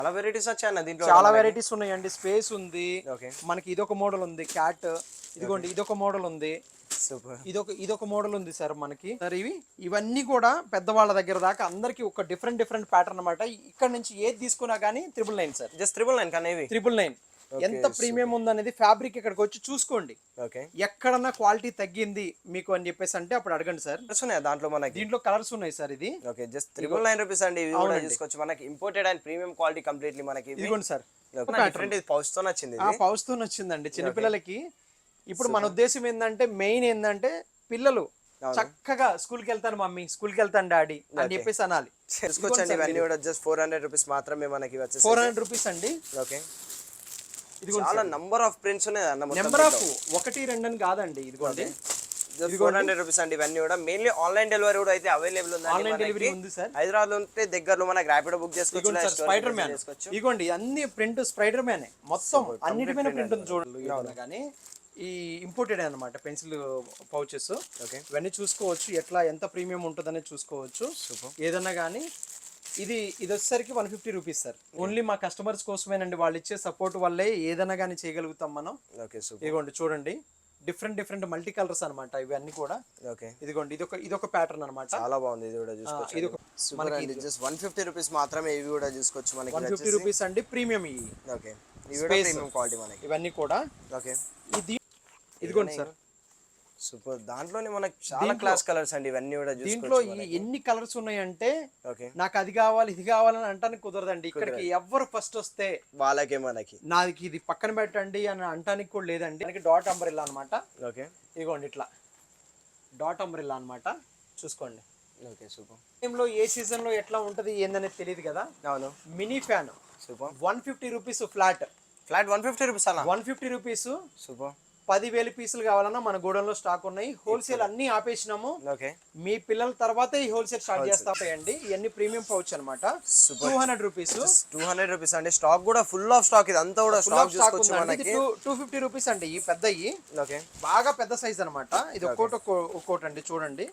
చాలా వెరైటీస్ వచ్చాయన్న దీంట్లో. చాలా వెరైటీస్ ఉన్నాయండి. స్పేస్ ఉంది, ఓకే. మనకి ఇదొక మోడల్ ఉంది క్యాట్, ఇదిగోండి ఇదొక మోడల్ ఉంది, సూపర్. ఇదొక మోడల్ ఉంది సార్ మనకి. సార్ ఇవన్నీ కూడా పెద్దవాళ్ళ దగ్గర దాకా అందరికి ఒక డిఫరెంట్ ప్యాటర్న్ అన్నమాట. ఇక్కడ నుంచి ఏది తీసుకున్నా కానీ 999 సార్. జస్ట్ 999 కానీ 999. ఎంత ప్రీమియం ఉందనేది ఫ్యాబ్రిక్ ఇక్కడికి వచ్చి చూసుకోండి. ఓకే. ఎక్కడన్నా క్వాలిటీ తగ్గింది మీకు అని చెప్పేసి అంటే అప్పుడు అడగండి సార్. దాంట్లో మనకి దీంట్లో కలర్స్ ఉన్నాయి సార్. ఇది ఓకే. జస్ట్ 999 రూపీస్ అండి. ఇవి కూడా తీసుకోవచ్చు. మనకి imported and premium quality completely మనకి. ఇదిగోండి సార్, డిఫరెంట్ పౌచ్ తో వచ్చింది. పౌచ్ తో వచ్చిందండి చిన్నపిల్లలకి. ఇప్పుడు మన ఉద్దేశం ఏంటంటే మెయిన్ ఏంటంటే పిల్లలు చక్కగా స్కూల్కి వెళ్తాను మమ్మీ, స్కూల్కి వెళ్తాను డాడీ అని చెప్పేసి అనాలి. తీసుకోవచ్చండి. ఇవన్నీ కూడా జస్ట్ 400 రూపీస్ మాత్రమే మనకి వచ్చేసి. 400 రూపీస్ అండి. ఓకే. చాలా నంబర్ ఆఫ్ ప్రింట్స్ ఉన్నాయి అన్న. నెంబర్ ఆఫ్ 1, 2 అని కాదండి. ఇదిగోండి 400 రూపీస్ అండి. ఇవన్నీ కూడా మెయిన్లీ ఆన్లైన్ డెలివరీ కూడా అయితే అవైలబుల్ ఉంది. ఆన్లైన్ డెలివరీ ఉంది సార్. హైదరాబాద్ లో ఉంటే దగ్గరలో మనకి ర్యాపిడో బుక్ చేసుకోవచ్చు. స్పైడర్ మ్యాన్ ఇదిగోండి అన్ని ప్రింట్ స్పైడర్ మ్యాన్ మొత్తం అన్నిటి మీద ప్రింట్ ఉంది చూడండి. కానీ ఈ ఇంపోర్టెడ్ అనమాట పెన్సిల్ పౌచెస్. ఇవన్నీ చూసుకోవచ్చు ఎట్లా ఎంత ప్రీమియం ఉంటుందనే చూసుకోవచ్చు ఏదన్నా కానీ. ఇది వచ్చేసరికి 150 రూపీస్ సార్. ఓన్లీ మా కస్టమర్స్ కోసమేనండి. వాళ్ళు ఇచ్చే సపోర్ట్ వల్లే ఏదైనా కానీ చేయగలుగుతాం మనం. ఇదిగోండి చూడండి డిఫరెంట్ మల్టీ కలర్స్ అనమాట ఇవన్నీ కూడా. ఓకే. ఇదిగోండి ఇదొక ప్యాటర్న్ అనమాట. చాలా బాగుంది. ఇది కూడా చూసుకోవచ్చు. ఇది మనకి జస్ట్ 150 రూపీస్ మాత్రమే. ఇవి కూడా చూసుకోవచ్చు మనకి. 150 రూపీస్ అండి ప్రీమియం ఇవి. ఓకే. ఇవి కూడా ప్రీమియం క్వాలిటీ మనకి ఇవన్నీ కూడా. ఓకే. ఇదిగోండి సార్ సూపర్. దాంట్లోనే మనకి చాలా క్లాస్ కలర్స్ అండి. ఇవన్నీ కూడా దీంట్లో ఎన్ని కలర్స్ ఉన్నాయంటే నాకు అది కావాలి ఇది కావాలని అంటానికి కుదరదండి. ఇక్కడికి ఎవరు ఫస్ట్ వస్తే వాళ్ళకే మనకి నాది ఇది పక్కన పెట్టండి అని అంటానికి కూడా లేదండి. మనకి డాట్ అంబ్రెల్లా అనమాట. ఓకే. ఇదిగోండి ఇట్లా డాట్ అంబ్రెల్లా అనమాట. చూసుకోండి. ఓకే. సూపర్. టైంలో ఏ సీజన్ లో ఎట్లా ఉంటది ఏందనేది తెలియదు కదా. అవును. Mini fan super. 150 rupees flat 150 rupees అలా. 150 రూపీస్. సూపర్. 10,000 పీసులు కావాలన్నా మన గోడౌన్లో స్టాక్ ఉన్నాయి. హోల్సేల్ అన్ని ఆపేసినాము. ఓకే. మీ పిల్లల తర్వాత ఈ హోల్సేల్ స్టార్ట్ చేస్తాయండి. ఇవన్నీ ప్రీమియం పౌచ్ అనమాట. 200 రూపీస్. 200 రూపీస్ అండి. స్టాక్ కూడా ఫుల్ ఆఫ్ స్టాక్. ఇది అంతా కూడా స్టాక్ చూసుకోవచ్చు మనకి. 250 రూపీస్ అండి ఈ పెద్దయి. ఓకే. బాగా పెద్ద సైజ్ అనమాట. ఇది ఒక్కోటి అండి చూడండి.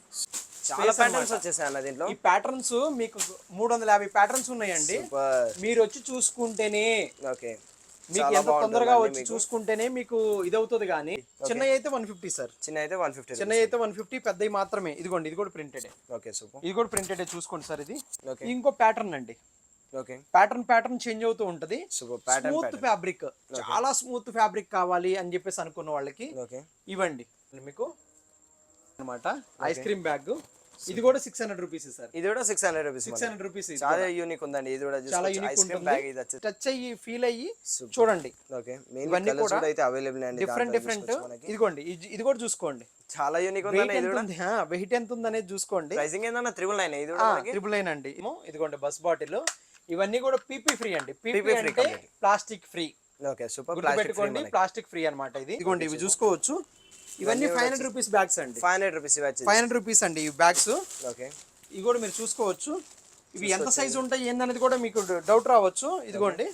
చాలా ప్యాటర్న్స్ వచ్చేసాయి అన్న దీంట్లో. ఈ ప్యాటర్న్స్ మీకు 350 ప్యాటర్న్స్ ఉన్నాయండి. మీరు వచ్చి చూసుకుంటేనే ఓకే మీకు ఎంత తొందరగా వచ్చి చూసుకుంటేనే మీకు ఇదవుతుంది. కానీ చిన్న అయితే 150 సార్. చిన్న అయితే 150 పెద్దవి మాత్రమే. ఇదిగోండి ఇది కూడా ప్రింటెడ్. ఓకే. సూపర్. ఇది కూడా ప్రింటెడ్ చూసుకోండి సార్. ఇది ఇంకో ప్యాటర్న్ అండి. ఓకే. ప్యాటర్న్ చేంజ్ అవుతూ ఉంటది. స్మూత్ ఫ్యాబ్రిక్, చాలా స్మూత్ ఫ్యాబ్రిక్ కావాలి అని చెప్పేసి అనుకున్న వాళ్ళకి ఇవ్వండి మీకు అనమాట. Ice cream bag. ఇది కూడా 600 రూపీస్ సార్. ఇది కూడా 600 రూపీస్. 600 రూపీస్. చాలా యూనిక్ ఉందండి. ఇది కూడా చాలా యూనిక్ ఉంటుంది. టచ్ అయ్యి ఫీల్ అయ్యి చూడండి. ఓకే. ఇవన్నీ కూడా అయితే అవైలబుల్ అండి. డిఫరెంట్. ఇదిగోండి ఇది కూడా చూసుకోండి. చాలా యూనిక్ ఉందండి. ఇది కూడా వెయిట్ ఎంత ఉందనేది చూసుకోండి. ప్రైసింగ్ ఏందన్నా 999. ఇది కూడా 999 అండి. ఇదిగోండి బస్ బాటిల్. ఇవన్నీ కూడా పీపీ ఫ్రీ అండి. పీపీ అంటే ప్లాస్టిక్ ఫ్రీ. ఓకే. సూపర్. పెట్టుకోండి ప్లాస్టిక్ ఫ్రీ అన్నమాట. ఇది ఇదిగోండి ఇవి చూసుకోవచ్చు. ఇవన్నీ 500 రూపీస్ బ్యాగ్స్ అండి. 500 రూపీస్ 500 రూపీస్ అండి ఈ బ్యాగ్స్. ఓకే. ఇవి కూడా మీరు చూసుకోవచ్చు. ఇవి ఎంత సైజు ఉంటాయి ఏందనేది కూడా మీకు డౌట్ రావచ్చు. ఇదిగోండి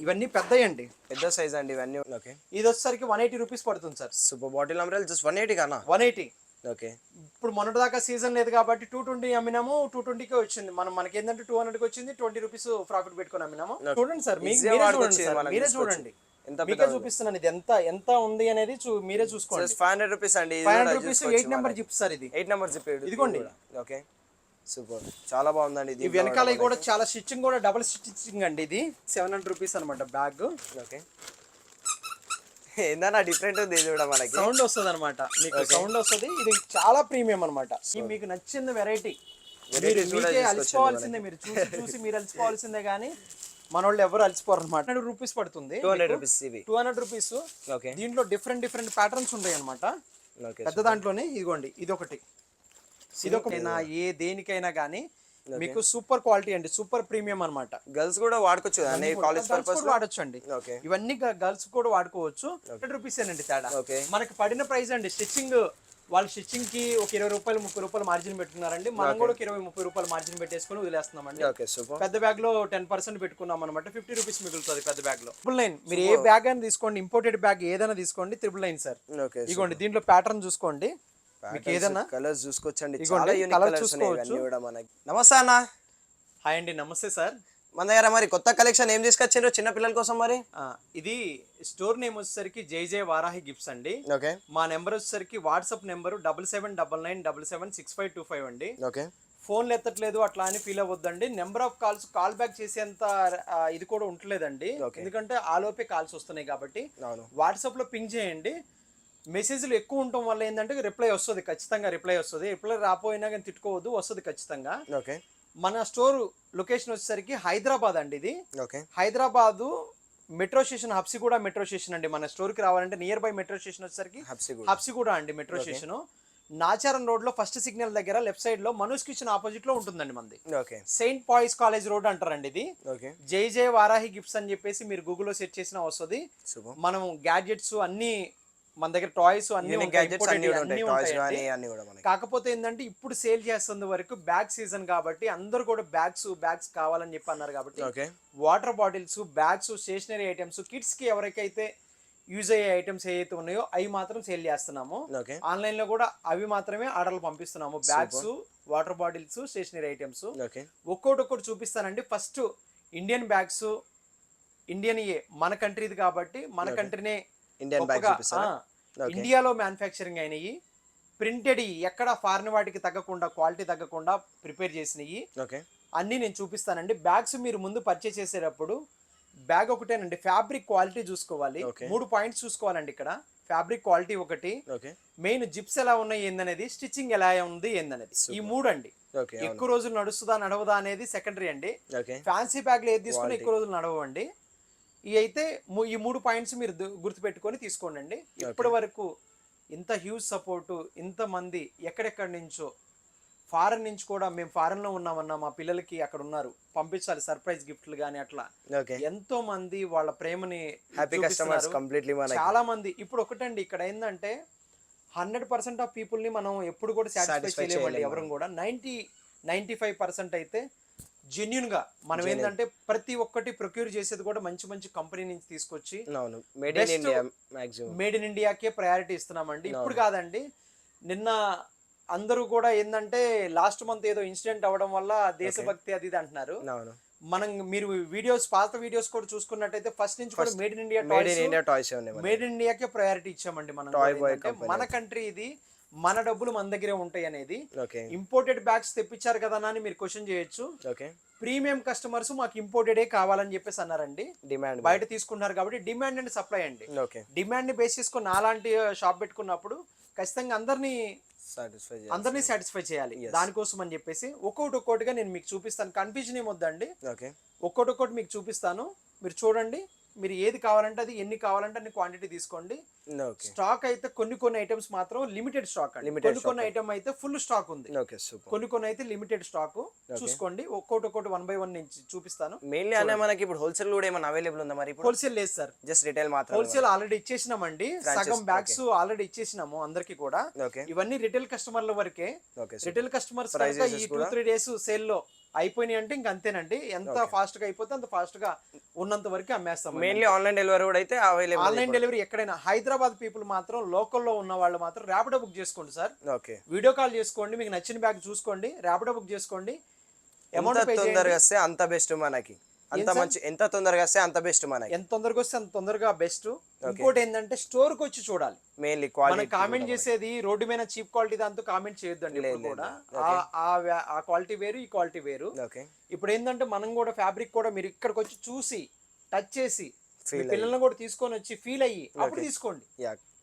ఇవన్నీ పెద్దయండి. పెద్ద సైజ్ అండి ఇవన్నీ. ఓకే. ఇది వచ్చేసరికి 180 రూపీస్ పడుతుంది sir. Super bottle umbrella just 180 కానా? 180. ఓకే. ఇప్పుడు మొన్నటి దాకా సీజన్ లేదు కాబట్టి 220 అమ్మినాము. 220కే వచ్చింది. మనకి ఏంటంటే 200కి వచ్చింది. 20 రూపీస్ ప్రాఫిట్ పెట్టుకుని అమ్మినాము. చూడండి సార్ మీరే చూడండి. మీకే చూపిస్తున్నాను ఇది ఎంత ఉంది అనేది మీరే చూసుకోండి. 500 రూపీస్ అండి. 500 రూపీస్ 8 నెంబర్ జిప్ సార్. ఇది 8 నెంబర్ జిప్. ఇదిగోండి. ఓకే. సూపర్. చాలా బాగుందండి. ఇది వెనకాల కూడా చాలా స్టిచ్చింగ్ కూడా డబుల్ స్టిచ్చింగ్ అండి. ఇది 700 రూపీస్ అనమాట బ్యాగ్. ఓకే. ఏందన్నా డిఫరెంట్ ఉంది. ఇది కూడా మనకి సౌండ్ వస్తుంది అనమాట. మీకు సౌండ్ వస్తుంది. ఇది చాలా ప్రీమియం అనమాట. మీకు నచ్చిన వెరైటీ మీకే అలసిపోవాల్సిందే. మీరు చూసి మీరు అలసిపోవాల్సిందే. కానీ మన వాళ్ళు ఎవరు అలసిపోరు అనమాట. 100 రూపీస్ పడుతుంది. 200 రూపీస్. 200 రూపీస్. దీంట్లో డిఫరెంట్ ప్యాటర్న్స్ ఉంటాయి అనమాట. పెద్ద దాంట్లోనే ఇదిగోండి ఇదొకటి. ఏ దేనికైనా కానీ మీకు సూపర్ క్వాలిటీ అండి. సూపర్ ప్రీమియం అనమాట. గర్ల్స్ కూడా వాడుకోవచ్చు. కాలేజ్ పర్పస్ వాడచ్చు అండి. ఇవన్నీ గర్ల్స్ కూడా వాడుకోవచ్చు. 100 రూపీస్ అండి తేడా. మనకి పడిన ప్రైస్ అండి. స్టిచ్చింగ్ వాళ్ళు స్టిచ్చింగ్ కి ఒక 20 రూపాయలు 30 రూపాయలు మార్జిన్ పెట్టుకున్నారండి. మనం కూడా 20-30 రూపాయలు మార్జిన్ పెట్టేసుకుని వదిలేస్తున్నామండి. పెద్ద బ్యాగ్ లో 10% పెట్టుకున్నాం అనమాట. 50 రూపీస్ మిగులుతుంది పెద్ద బ్యాగ్ లో. 999. మీరు ఏ బ్యాగ్ అని తీసుకోండి. ఇంపోర్టెడ్ బ్యాగ్ ఏదైనా తీసుకోండి. 999 సార్. ఇదిగోండి దీంట్లో ప్యాటర్న్ చూసుకోండి. మీకు ఏదైనా కలర్స్ చూసుకోవచ్చండి. చాలా యూనిక్ కలర్స్ ఉన్నాయి ఇవన్నీ కూడా మనకి. నమస్తే అన్న. హాయ్ అండి, నమస్తే సార్. మన దగ్గర మరి కొత్త కలెక్షన్ ఏం తీసుకొచ్చిండ్రు చిన్న పిల్లల కోసం మరి? ఇది స్టోర్ నేమ్ వచ్చేసరికి జై వారాహి గిఫ్ట్స్ అండి. ఓకే. మా నెంబర్ వచ్చేసరికి వాట్సాప్ నెంబర్ 7799776525 అండి. ఓకే. ఫోన్లు ఎత్తట్లేదు అట్లా అని ఫీల్ అవ్వద్దండి. నెంబర్ ఆఫ్ కాల్ బ్యాక్ చేసేంత ఇది కూడా ఉండలేదండి, ఎందుకంటే ఆలోపే కాల్స్ వస్తున్నాయి కాబట్టి. వాట్సాప్ లో పింగ్ చేయండి. మెసేజ్లు ఎక్కువ ఉండటం వల్ల ఏంటంటే రిప్లై వస్తుంది, ఖచ్చితంగా రిప్లై వస్తుంది. రిప్లై రాపోయినా కానీ తిట్టుకోవద్దు, వస్తుంది ఖచ్చితంగా. ఓకే. మన స్టోర్ లొకేషన్ వచ్చేసరికి హైదరాబాద్ అండి. ఇది okay. Hyderabad metro station, Habsiguda metro station అండి. మన స్టోర్ కి రావాలంటే నియర్ బై మెట్రో స్టేషన్ వచ్చేసరికి హబ్సిగూడ అండి మెట్రో స్టేషన్. నాచారం రోడ్ లో ఫస్ట్ సిగ్నల్ దగ్గర లెఫ్ట్ సైడ్ లో మనోజ్ కిచెన్ ఆపోజిట్ లో ఉంటుందండి మంది. సెయింట్ పాయిస్ కాలేజ్ రోడ్ అంటారండి ఇది. జై వారాహి గిఫ్ట్స్ అని చెప్పేసి మీరు గూగుల్లో సెర్చ్ చేసినా వస్తుంది. మనం గ్యాడ్జెట్స్ అన్ని మన దగ్గర, టాయ్స్ అన్ని కాకపోతే ఏంటంటే ఇప్పుడు సేల్ చేస్తుంది వరకు బ్యాగ్ సీజన్ కాబట్టి అందరూ కూడా బ్యాగ్స్ కావాలని చెప్పి అన్నారు కాబట్టి water bottles, bags, stationery items, kids కి ఎవరికైతే యూజ్ అయ్యే ఐటమ్స్ ఏవైతే ఉన్నాయో అవి మాత్రం సేల్ చేస్తున్నాము. ఆన్లైన్ లో కూడా అవి మాత్రమే ఆర్డర్లు పంపిస్తున్నాము. Bags, water bottles, stationery items ఒక్కొక్కటి చూపిస్తానండి. ఫస్ట్ ఇండియన్ బ్యాగ్స్, ఇండియన్ మన కంట్రీది కాబట్టి మన కంట్రీనే ఇండియాలో మ్యానుఫ్యాక్చరింగ్ అయినవి, ప్రింటెడ్, ఎక్కడ ఫారిన్ వాటికి తగ్గకుండా, క్వాలిటీ తగ్గకుండా ప్రిపేర్ చేసినవి అన్ని నేను చూపిస్తానండి. బ్యాగ్స్ మీరు ముందు పర్చేస్ చేసేటప్పుడు బ్యాగ్ ఒకటేనండి, ఫ్యాబ్రిక్ క్వాలిటీ చూసుకోవాలి. 3 పాయింట్స్ చూసుకోవాలండి ఇక్కడ. ఫ్యాబ్రిక్ క్వాలిటీ ఒకటి, మెయిన్ జిప్స్ ఎలా ఉన్నాయి ఏందనేది, స్టిచ్చింగ్ ఎలా ఉంది ఏందనేది, ఈ 3 అండి. ఎక్కువ రోజులు నడవదా అనేది సెకండరీ అండి. ఫ్యాన్సీ బ్యాగ్లు ఏది తీసుకుని ఎక్కువ రోజులు నడవండి. ఇవి అయితే ఈ 3 పాయింట్స్ మీరు గుర్తుపెట్టుకొని తీసుకోండి అండి. ఇప్పటి వరకు ఇంత హ్యూజ్ సపోర్టు, ఇంతమంది ఎక్కడెక్కడి నుంచో, ఫారెన్ నుంచి కూడా, మేము ఫారెన్ లో ఉన్నామన్నా మా పిల్లలకి అక్కడ ఉన్నారు, పంపించాలి సర్ప్రైజ్ గిఫ్ట్లు కానీ అట్లా ఎంతో మంది వాళ్ళ ప్రేమని చాలా మంది. ఇప్పుడు ఒకటండి, ఇక్కడ ఏంటంటే 100% ఆఫ్ పీపుల్ ని మనం ఎప్పుడు కూడా సాటిస్ఫై చేయలేమండి ఎవరు కూడా. 95% అయితే జెన్యున్ గా మనం ఏంటంటే ప్రతి ఒక్కటి ప్రొక్యూర్ చేసేది కూడా మంచి కంపెనీ నుంచి తీసుకొచ్చి మేడ్ ఇన్ ఇండియాకే ప్రయారిటీ ఇస్తున్నామండి. ఇప్పుడు కాదండి, నిన్న అందరూ కూడా ఏంటంటే లాస్ట్ మంత్ ఏదో ఇన్సిడెంట్ అవ్వడం వల్ల దేశభక్తి అది ఇది అంటున్నారు. మనం మీరు పాత వీడియోస్ కూడా చూసుకున్నట్టయితే ఫస్ట్ నుంచి కూడా made in India toys, made in ఇండియాకే ప్రయారిటీ ఇచ్చామండి. మనం మన కంట్రీ ఇది, మన డబ్బులు మన దగ్గరే ఉంటాయి అనేది. ఇంపోర్టెడ్ బ్యాగ్స్ తెప్పించారు కదా అని మీరు క్వశ్చన్ చేయొచ్చు. ప్రీమియం కస్టమర్స్ మాకు ఇంపోర్టెడే కావాలని చెప్పేసి అన్నారండి. డిమాండ్ బయట తీసుకున్నారు కాబట్టి డిమాండ్ అండ్ సప్లై అండి. డిమాండ్ ని బేస్ చేసుకుని నాలాంటి షాప్ పెట్టుకున్నప్పుడు ఖచ్చితంగా అందరినీ సాటిస్ఫై చేయాలి. దానికోసం అని చెప్పేసి ఒక్కొక్కటిగా నేను మీకు చూపిస్తాను. కన్ఫ్యూజన్ ఏమొద్దండి, ఒక్కొక్కటి మీకు చూపిస్తాను. మీరు చూడండి, మీరు ఏది కావాలంటే అది, ఎన్ని కావాలంటే అన్ని క్వాంటిటీ తీసుకోండి. స్టాక్ అయితే కొన్ని ఐటమ్స్ మాత్రం లిమిటెడ్ స్టాక్ అండి. కొన్ని ఐటమ్ అయితే ఫుల్ స్టాక్ ఉంది, కొన్ని అయితే లిమిటెడ్ స్టాక్. చూసుకోండి, ఒక్కొక్కటి 1 by 1 నుంచి చూపిస్తాను. మెయిన్లీ అనే మనకి ఇప్పుడు హోల్సేల్ కూడా ఏమైనా అవైలబుల్ ఉందా మరి? హోల్సేల్ లేదు సార్, జస్ట్ రిటైల్ మాత్రం. హోల్సేల్ ఆల్రెడీ ఇచ్చేసినామండి, సగం బ్యాగ్స్ ఆల్రెడీ ఇచ్చేసినాము అందరికి కూడా. ఇవన్నీ రిటైల్ కస్టమర్ల వరకే. రిటైల్ కస్టమర్స్ ఈ 2-3 days సేల్ లో అయిపోయినాయి అంటే ఇంక అంతేనండి. ఎంత ఫాస్ట్ గా అయిపోతే అంత ఫాస్ట్ గా ఉన్నంత వరకు అమ్మేస్తాం. మెయిన్లీ ఆన్లైన్ డెలివరీ కూడా అయితే అవైలబుల్. ఆన్లైన్ డెలివరీ ఎక్కడైనా, హైదరాబాద్ పీపుల్ మాత్రం, లోకల్లో ఉన్న వాళ్ళు మాత్రం ర్యాపిడో బుక్ చేసుకోండి సార్. వీడియో కాల్ చేసుకోండి, మీకు నచ్చిన బ్యాగ్ చూసుకోండి, ర్యాపిడో బుక్ చేసుకోండి. అమౌంట్ తొందరగా వస్తే అంత బెస్ట్ మనకి. ఎంత తొందరగా వస్తే అంత బెస్ట్ మనకి. ఎంత తొందరగా వస్తే అంత తొందరగా బెస్ట్. ఇంకోటి ఏంటంటే స్టోర్ కి వచ్చి చూడాలి. మెయిన్లీ మనం కామెంట్ చేసేది రోడ్డు మీద చీప్ క్వాలిటీ దాంతో కామెంట్ చేయొద్దండి కూడా. ఆ క్వాలిటీ వేరు, ఈ క్వాలిటీ వేరు. ఇప్పుడు ఏంటంటే మనం కూడా ఫ్యాబ్రిక్ కూడా మీరు ఇక్కడికి వచ్చి చూసి టచ్ చేసి పిల్లల్ని కూడా తీసుకొని వచ్చి ఫీల్ అయ్యి అప్పుడు తీసుకోండి.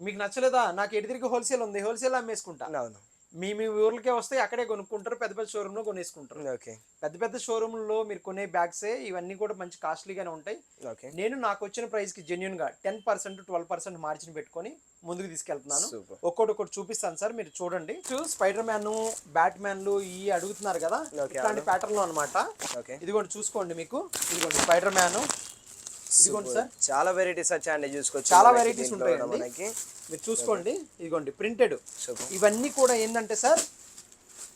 మీకు నచ్చలేదా, నాకు ఎటు తిరిగి హోల్సేల్ ఉంది, హోల్సేల్ అమ్మేసుకుంటా. మీ ఊర్లకే వస్తే అక్కడే కొనుక్కుంటారు, పెద్ద షోరూమ్ లో కొనేసుకుంటారు. పెద్ద షోరూమ్ లో మీరు కొనే బ్యాగ్స్ ఇవన్నీ కూడా మంచి కాస్ట్లీగానే ఉంటాయి. నేను నాకు వచ్చిన ప్రైస్ కి జెన్యున్ గా 10% 12% మార్జిన్ పెట్టుకొని ముందుకు తీసుకెళ్తున్నాను. ఒక్కొక్కటి చూపిస్తాను సార్, మీరు చూడండి. స్పైడర్ మ్యాన్, బ్యాట్ మ్యాన్లు ఇవి అడుగుతున్నారు కదా, ఇట్లాంటి ప్యాటర్న్ లో అనమాట. ఇదిగోండి చూసుకోండి, మీకు ఇదిగోండి స్పైడర్ మ్యాన్, ఇదిగోండి సార్. చాలా వెరైటీస్ వచ్చాయండి, చూసుకోవచ్చు. చాలా వెరైటీస్ ఉంటాయండి మనకి, మీరు చూసుకోండి. ఇదిగోండి ప్రింటెడ్. ఇవన్నీ కూడా ఏంటంటే సార్,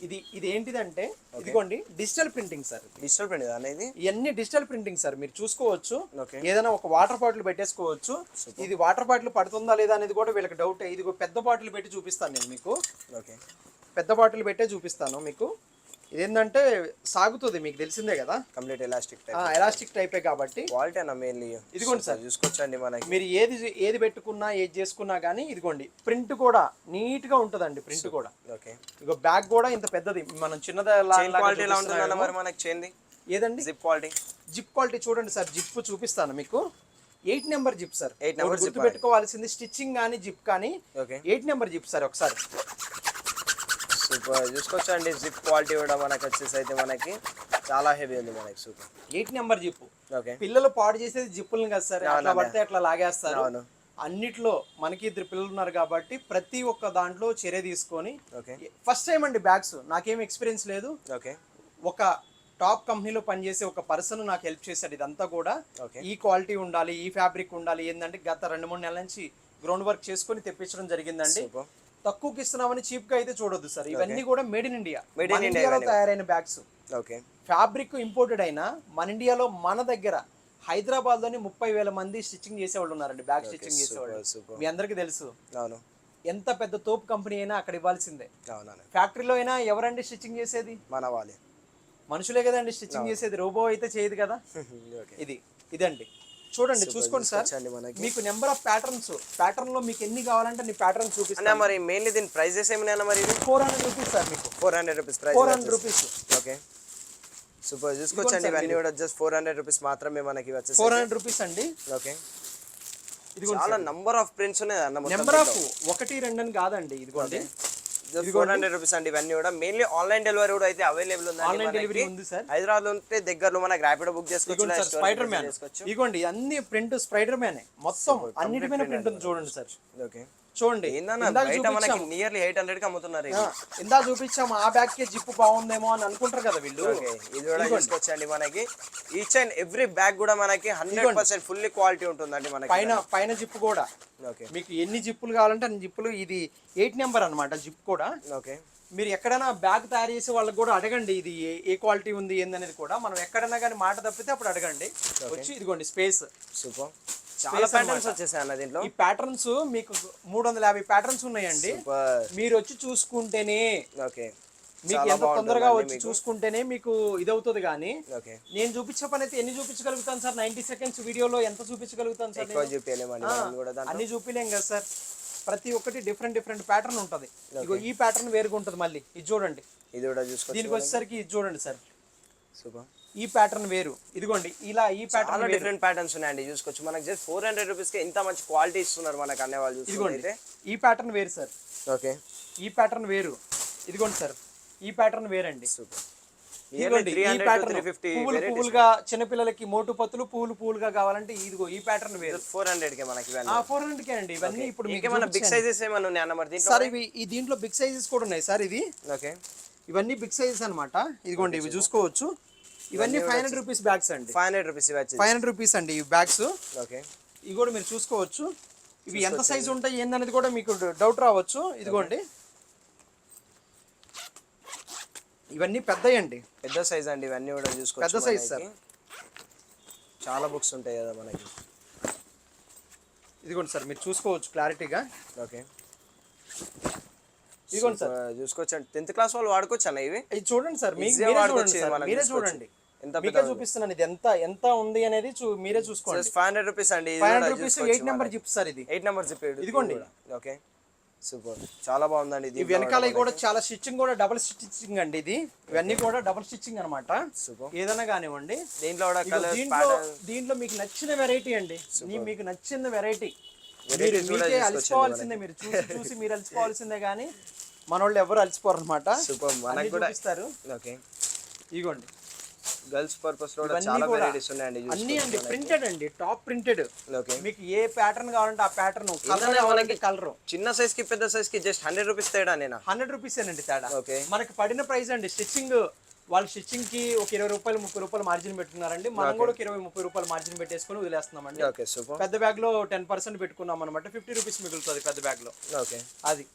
ఇది ఏంటిదంటే ఇదిగోండి digital printing sir. Digital printing అనేది ఇవన్నీ డిజిటల్ ప్రింటింగ్ సార్. మీరు చూసుకోవచ్చు, ఏదైనా ఒక వాటర్ బాటిల్ పెట్టేసుకోవచ్చు. ఇది వాటర్ బాటిల్ పడుతుందా లేదా అనేది కూడా వీళ్ళకి డౌట్. ఇది పెద్ద బాటిల్ పెట్టి చూపిస్తాను నేను మీకు, పెద్ద బాటిల్ పెట్టే చూపిస్తాను మీకు. ఇదేంటంటే సాగుతుంది, మీకు తెలిసిందే కదా, కంప్లీట్ ఎలాస్టిక్ టైప్. ఎలాస్టిక్ టైపే కాబట్టి క్వాలిటీ అన్న మెయిన్లీ. ఇదిగోండి సార్, చూసుకోవచ్చండి మనకి. మీరు ఏది పెట్టుకున్నా ఏది చేసుకున్నా కానీ ఇదిగోండి ప్రింట్ కూడా నీట్ గా ఉంటదండి. ప్రింట్ కూడా ఓకే. ఇగో బ్యాగ్ కూడా ఇంత పెద్దది, మనం చిన్నది క్వాలిటీ ఎలా ఉంటుందన్న మరి మనకి చైన్ది? ఏదండి జిప్ క్వాలిటీ? జిప్ క్వాలిటీ చూడండి సార్, జిప్ చూపిస్తాను మీకు. 8 నెంబర్ జిప్ సార్. 8 నెంబర్ గుర్తు పెట్టుకోవాల్సింది స్టిచ్చింగ్ కానీ జిప్ కానీ ఓకే 8 నెంబర్ జిప్ సార్. ఒకసారి సూపర్ చూసుకోవచ్చండి. జిప్ క్వాలిటీ కూడా మనకి వచ్చేసి అయితే మనకి చాలా హెవీ ఉంది మనకి. Super 8 number zip. ఓకే. పిల్లలు పాడు చేసేది జిప్పులను కదా సార్, అట్లా పడితే అట్లా లాగేస్తారు. అవును. అన్నిట్లో మనకి 2 పిల్లలు ఉన్నారు కాబట్టి ప్రతి ఒక్క దాంట్లో చర్య తీసుకొని, ఓకే. ఫస్ట్ టైం అండి బ్యాగ్స్, నాకేం ఎక్స్పీరియన్స్ లేదు. ఓకే. ఒక టాప్ కంపెనీలో పనిచేసే ఒక పర్సన్ నాకు హెల్ప్ చేశాడు. ఇదంతా కూడా ఓకే. ఈ క్వాలిటీ ఉండాలి, ఈ ఫ్యాబ్రిక్ ఉండాలి, ఏంటంటే గత 2-3 నెలల నుంచి గ్రౌండ్ వర్క్ చేసుకొని తెప్పించడం జరిగిందండి. సూపర్. తక్కువకి ఇస్తున్నామని చీప్ గా అయితే చూడొద్దు సార్. ఇవన్నీ కూడా made in India, Made in India ఇండియాలో తయారైన బ్యాగ్స్. ఓకే. ఫ్యాబ్రిక్ ఇంపోర్టెడ్ అయినా మన ఇండియాలో మన దగ్గర హైదరాబాద్ లోని 30,000 మంది స్టిచ్చింగ్ చేసేవాళ్ళు ఉన్నారండి, బ్యాగ్ స్టిచ్చింగ్ చేసేవాళ్ళు. సూపర్. మీ అందరికీ తెలుసు. అవును. ఎంత పెద్ద తోపు కంపెనీ అయినా అక్కడ ఇవ్వాల్సిందే. అవునండి. ఫ్యాక్టరీలో అయినా ఎవరండి స్టిచ్చింగ్ చేసేది? మన వాళ్ళే. మనుషులే కదండి స్టిచ్చింగ్ చేసేది, రోబో అయితే చేయదు కదా. ఓకే. ఇదండి చూడండి, చూసుకోండి సార్. మీకు నెంబర్ ఆఫ్ ప్యాటర్న్ లో మీకు ఎన్ని కావాలంటే నీ ప్యాటర్న్ చూపిస్తాను. మరి మెయిన్లీ దీని ప్రైజెస్ ఏమైనా మరి? 400 రూపీస్ సార్. మీకు 400 rupees price. 400 rupees. Okay. Super చూసుకోవచ్చండి. ఇవన్నీ కూడా జస్ట్ 400 రూపీస్ మాత్రమే మనకి వచ్చేసి. 400 రూపీస్ అండి. ఓకే. ఇది చాలా నంబర్ ఆఫ్ ప్రింట్స్ ఉన్నాయి అన్న. నెంబర్ ఆఫ్ 1, 2 అని కాదండి. ఇదిగోండి 400 రూపీస్ అండి. ఇవన్నీ కూడా మెయిన్లీ ఆన్లైన్ డెలివరీ కూడా అయితే అవైలబుల్ ఉంది. ఆన్లైన్ డెలివరీ ఉంది సార్. హైదరాబాద్ లో ఉంటే దగ్గరలో మనకి ర్యాపిడో బుక్ చేసుకోవచ్చు. స్పైడర్ మ్యాన్ ఇదిగోండి, అన్ని ప్రింట్ స్పైడర్ మ్యాన్ మొత్తం అన్నిటి మీద ప్రింట్ ఉంది చూడండి సార్. ఓకే. చూడండి, బయట మనకి నియర్లీ 800 కి అమ్ముతున్నారు. ఇందా చూపించాము, ఆ బ్యాగ్ కి జిప్ బాగుందేమో అని అనుకుంటారు కదా వీళ్ళు. ఇది కూడా చూసుకోవచ్చండి. మనకి ఈచ్ అండ్ ఎవ్రీ బ్యాగ్ కూడా మనకి 100% ఫుల్లీ క్వాలిటీ ఉంటుందండి మనకి. పైన జిప్ కూడా మీకు ఎన్ని జిప్పులు కావాలంటే అన్ని జిప్పులు. ఇది 8 నెంబర్ అన్నమాట జిప్ కూడా. ఓకే. మీరు ఎక్కడైనా బ్యాగ్ తయారు చేసే వాళ్ళకి కూడా అడగండి, ఇది ఏ క్వాలిటీ ఉంది ఏందనేది కూడా. మనం ఎక్కడైనా కానీ మాట తప్పితే అప్పుడు అడగండి. వచ్చి ఇదిగోండి స్పేస్. సూపర్. చాలా ప్యాటర్న్స్ వచ్చేసాయి అన్న దీంట్లో. ఈ ప్యాటర్న్స్ మీకు 350 ప్యాటర్న్స్ ఉన్నాయండి. మీరు వచ్చి చూసుకుంటేనే, ఓకే, మీకు ఎంత తొందరగా వచ్చి చూసుకుంటేనే మీకు ఇదవుతుంది. కానీ నేను చూపించే పని అయితే ఎన్ని చూపించగలుగుతాను సార్? 90 సెకండ్స్ వీడియోలో ఎంత చూపించగలుగుతాను సార్? అన్ని చూపిలేం కదా సార్. ప్రతి ఒక్కటి డిఫరెంట్ ప్యాటర్న్ ఉంటుంది. ఇగో ఈ ప్యాటర్న్ వేరుగా ఉంటుంది. మళ్ళీ ఇది చూడండి, ఇది కూడా చూసుకోండి. దీనికి వచ్చేసరికి ఇది చూడండి సార్. సూపర్. ఈ ప్యాటర్న్ వేరు. ఇదిగోండి ఇలా ఈ ప్యాటర్న్ డిఫరెంట్ ప్యాటర్న్స్ ఉన్నాయండి. చూసుకోవచ్చు. మనకి జస్ట్ 400 రూపీస్ కి ఇంత మంచి క్వాలిటీ ఇస్తున్నారు మనకు అనే వాళ్ళు. ఇదిగోండి ఈ ప్యాటర్న్ వేరు సార్. ఓకే. ఈ ప్యాటర్న్ వేరు. ఇదిగోండి సార్, ఈ ప్యాటర్న్ వేరండి. సూపర్. ఇదిగోండి ఈ ప్యాటర్న్ పువ్వులుగా చిన్నపిల్లలకి మోటు పత్తులు పువ్వులుగా కావాలంటే ఇదిగో ఈ ప్యాటర్న్ వేరు. 400 కే మనకి. 400 కే అండి ఇవన్నీ. ఇప్పుడు మీకు ఏమైనా బిగ్ సైజెస్ ఏమైనా ఉన్నాయా మరి దీంట్లో? సార్ ఇవి ఈ దీంట్లో బిగ్ సైజెస్ కూడా ఉన్నాయి సార్. ఇది ఓకే. ఇవన్నీ బిగ్ సైజెస్ అన్నమాట. ఇదిగోండి ఇవి చూసుకోవచ్చు. ఇవన్నీ 500 రూపీస్ బ్యాగ్స్ అండి. 500 రూపీస్. 500 రూపీస్ అండి ఈ బ్యాగ్స్. ఓకే. ఇవి కూడా మీరు చూసుకోవచ్చు. ఇవి ఎంత సైజు ఉంటాయి ఏందనేది కూడా మీకు డౌట్ రావచ్చు. ఇదిగోండి ఇవన్నీ పెద్దయండి, పెద్ద సైజ్ అండి. ఇవన్నీ కూడా చూసుకోవచ్చు. పెద్ద సైజ్ సార్. చాలా బుక్స్ ఉంటాయి కదా మనకి. ఇదిగోండి సార్ మీరు చూసుకోవచ్చు క్లారిటీగా. ఓకే. ఇదిగోండి సార్ చూసుకోవచ్చు. 10th క్లాస్ వాళ్ళు వాడుకోవచ్చు అన్న ఇవి. ఇది చూడండి సార్, మీరే చూడండి. మీకే చూపిస్తున్నాను ఇది ఎంత ఉంది అనేది మీరే చూసుకోండి. 500 రూపీస్ అండి. 500 రూపీస్ 8 నెంబర్ జిప్ సార్. ఇది 8 నెంబర్ జిప్. ఇదిగోండి. ఓకే. సూపర్. చాలా బాగుందండి. ఇది వెనకాల కూడా చాలా స్టిచ్చింగ్ కూడా డబుల్ స్టిచ్చింగ్ అండి. ఇది ఇవన్నీ కూడా డబుల్ స్టిచ్చింగ్ అన్నమాట. ఏదైనా కానివ్వండి. దీంట్లో కూడా దీంట్లో మీకు నచ్చిన వెరైటీ అండి. మీకు నచ్చిన వెరైటీ మీకే అలసిపోవాల్సిందే. మీరు చూసి మీరు అలసిపోవాల్సిందే. కానీ మన వాళ్ళు ఎవరు అలసిపోరు అనమాట. చూపిస్తారు. ఇగోండి గర్ల్స్ పర్పస్ లో చాలా వెరైటీస్ ఉన్నాయండి. అన్ని అండి ప్రింటెడ్ అండి, టాప్ ప్రింటెడ్. మీకు ఏ ప్యాటర్న్ కావాలంటే ఆ ప్యాటర్న్, కలర్ కావాలంటే కలర్. చిన్న సైజ్ కి పెద్ద సైజ్ కి జస్ట్ 100 రూపీస్ తేడా. 100 రూపీస్ అండి తేడా. మనకి పడిన ప్రైస్ అండి. స్టిచ్చింగ్ వాళ్ళు స్టిచ్చింగ్ కి ఒక 20 రూపాయలు 30 రూపాయలు మార్జిన్ పెట్టుకున్నారండి. మనం కూడా 20-30 రూపాయలు మార్జిన్ పెట్టేసుకుని వదిలేస్తున్నామండి. పెద్ద బ్యాగ్ లో 10% పెట్టుకున్నాం అనమాట. 50 రూపీస్ మిగులుతుంది పెద్ద బ్యాగ్ లో. అది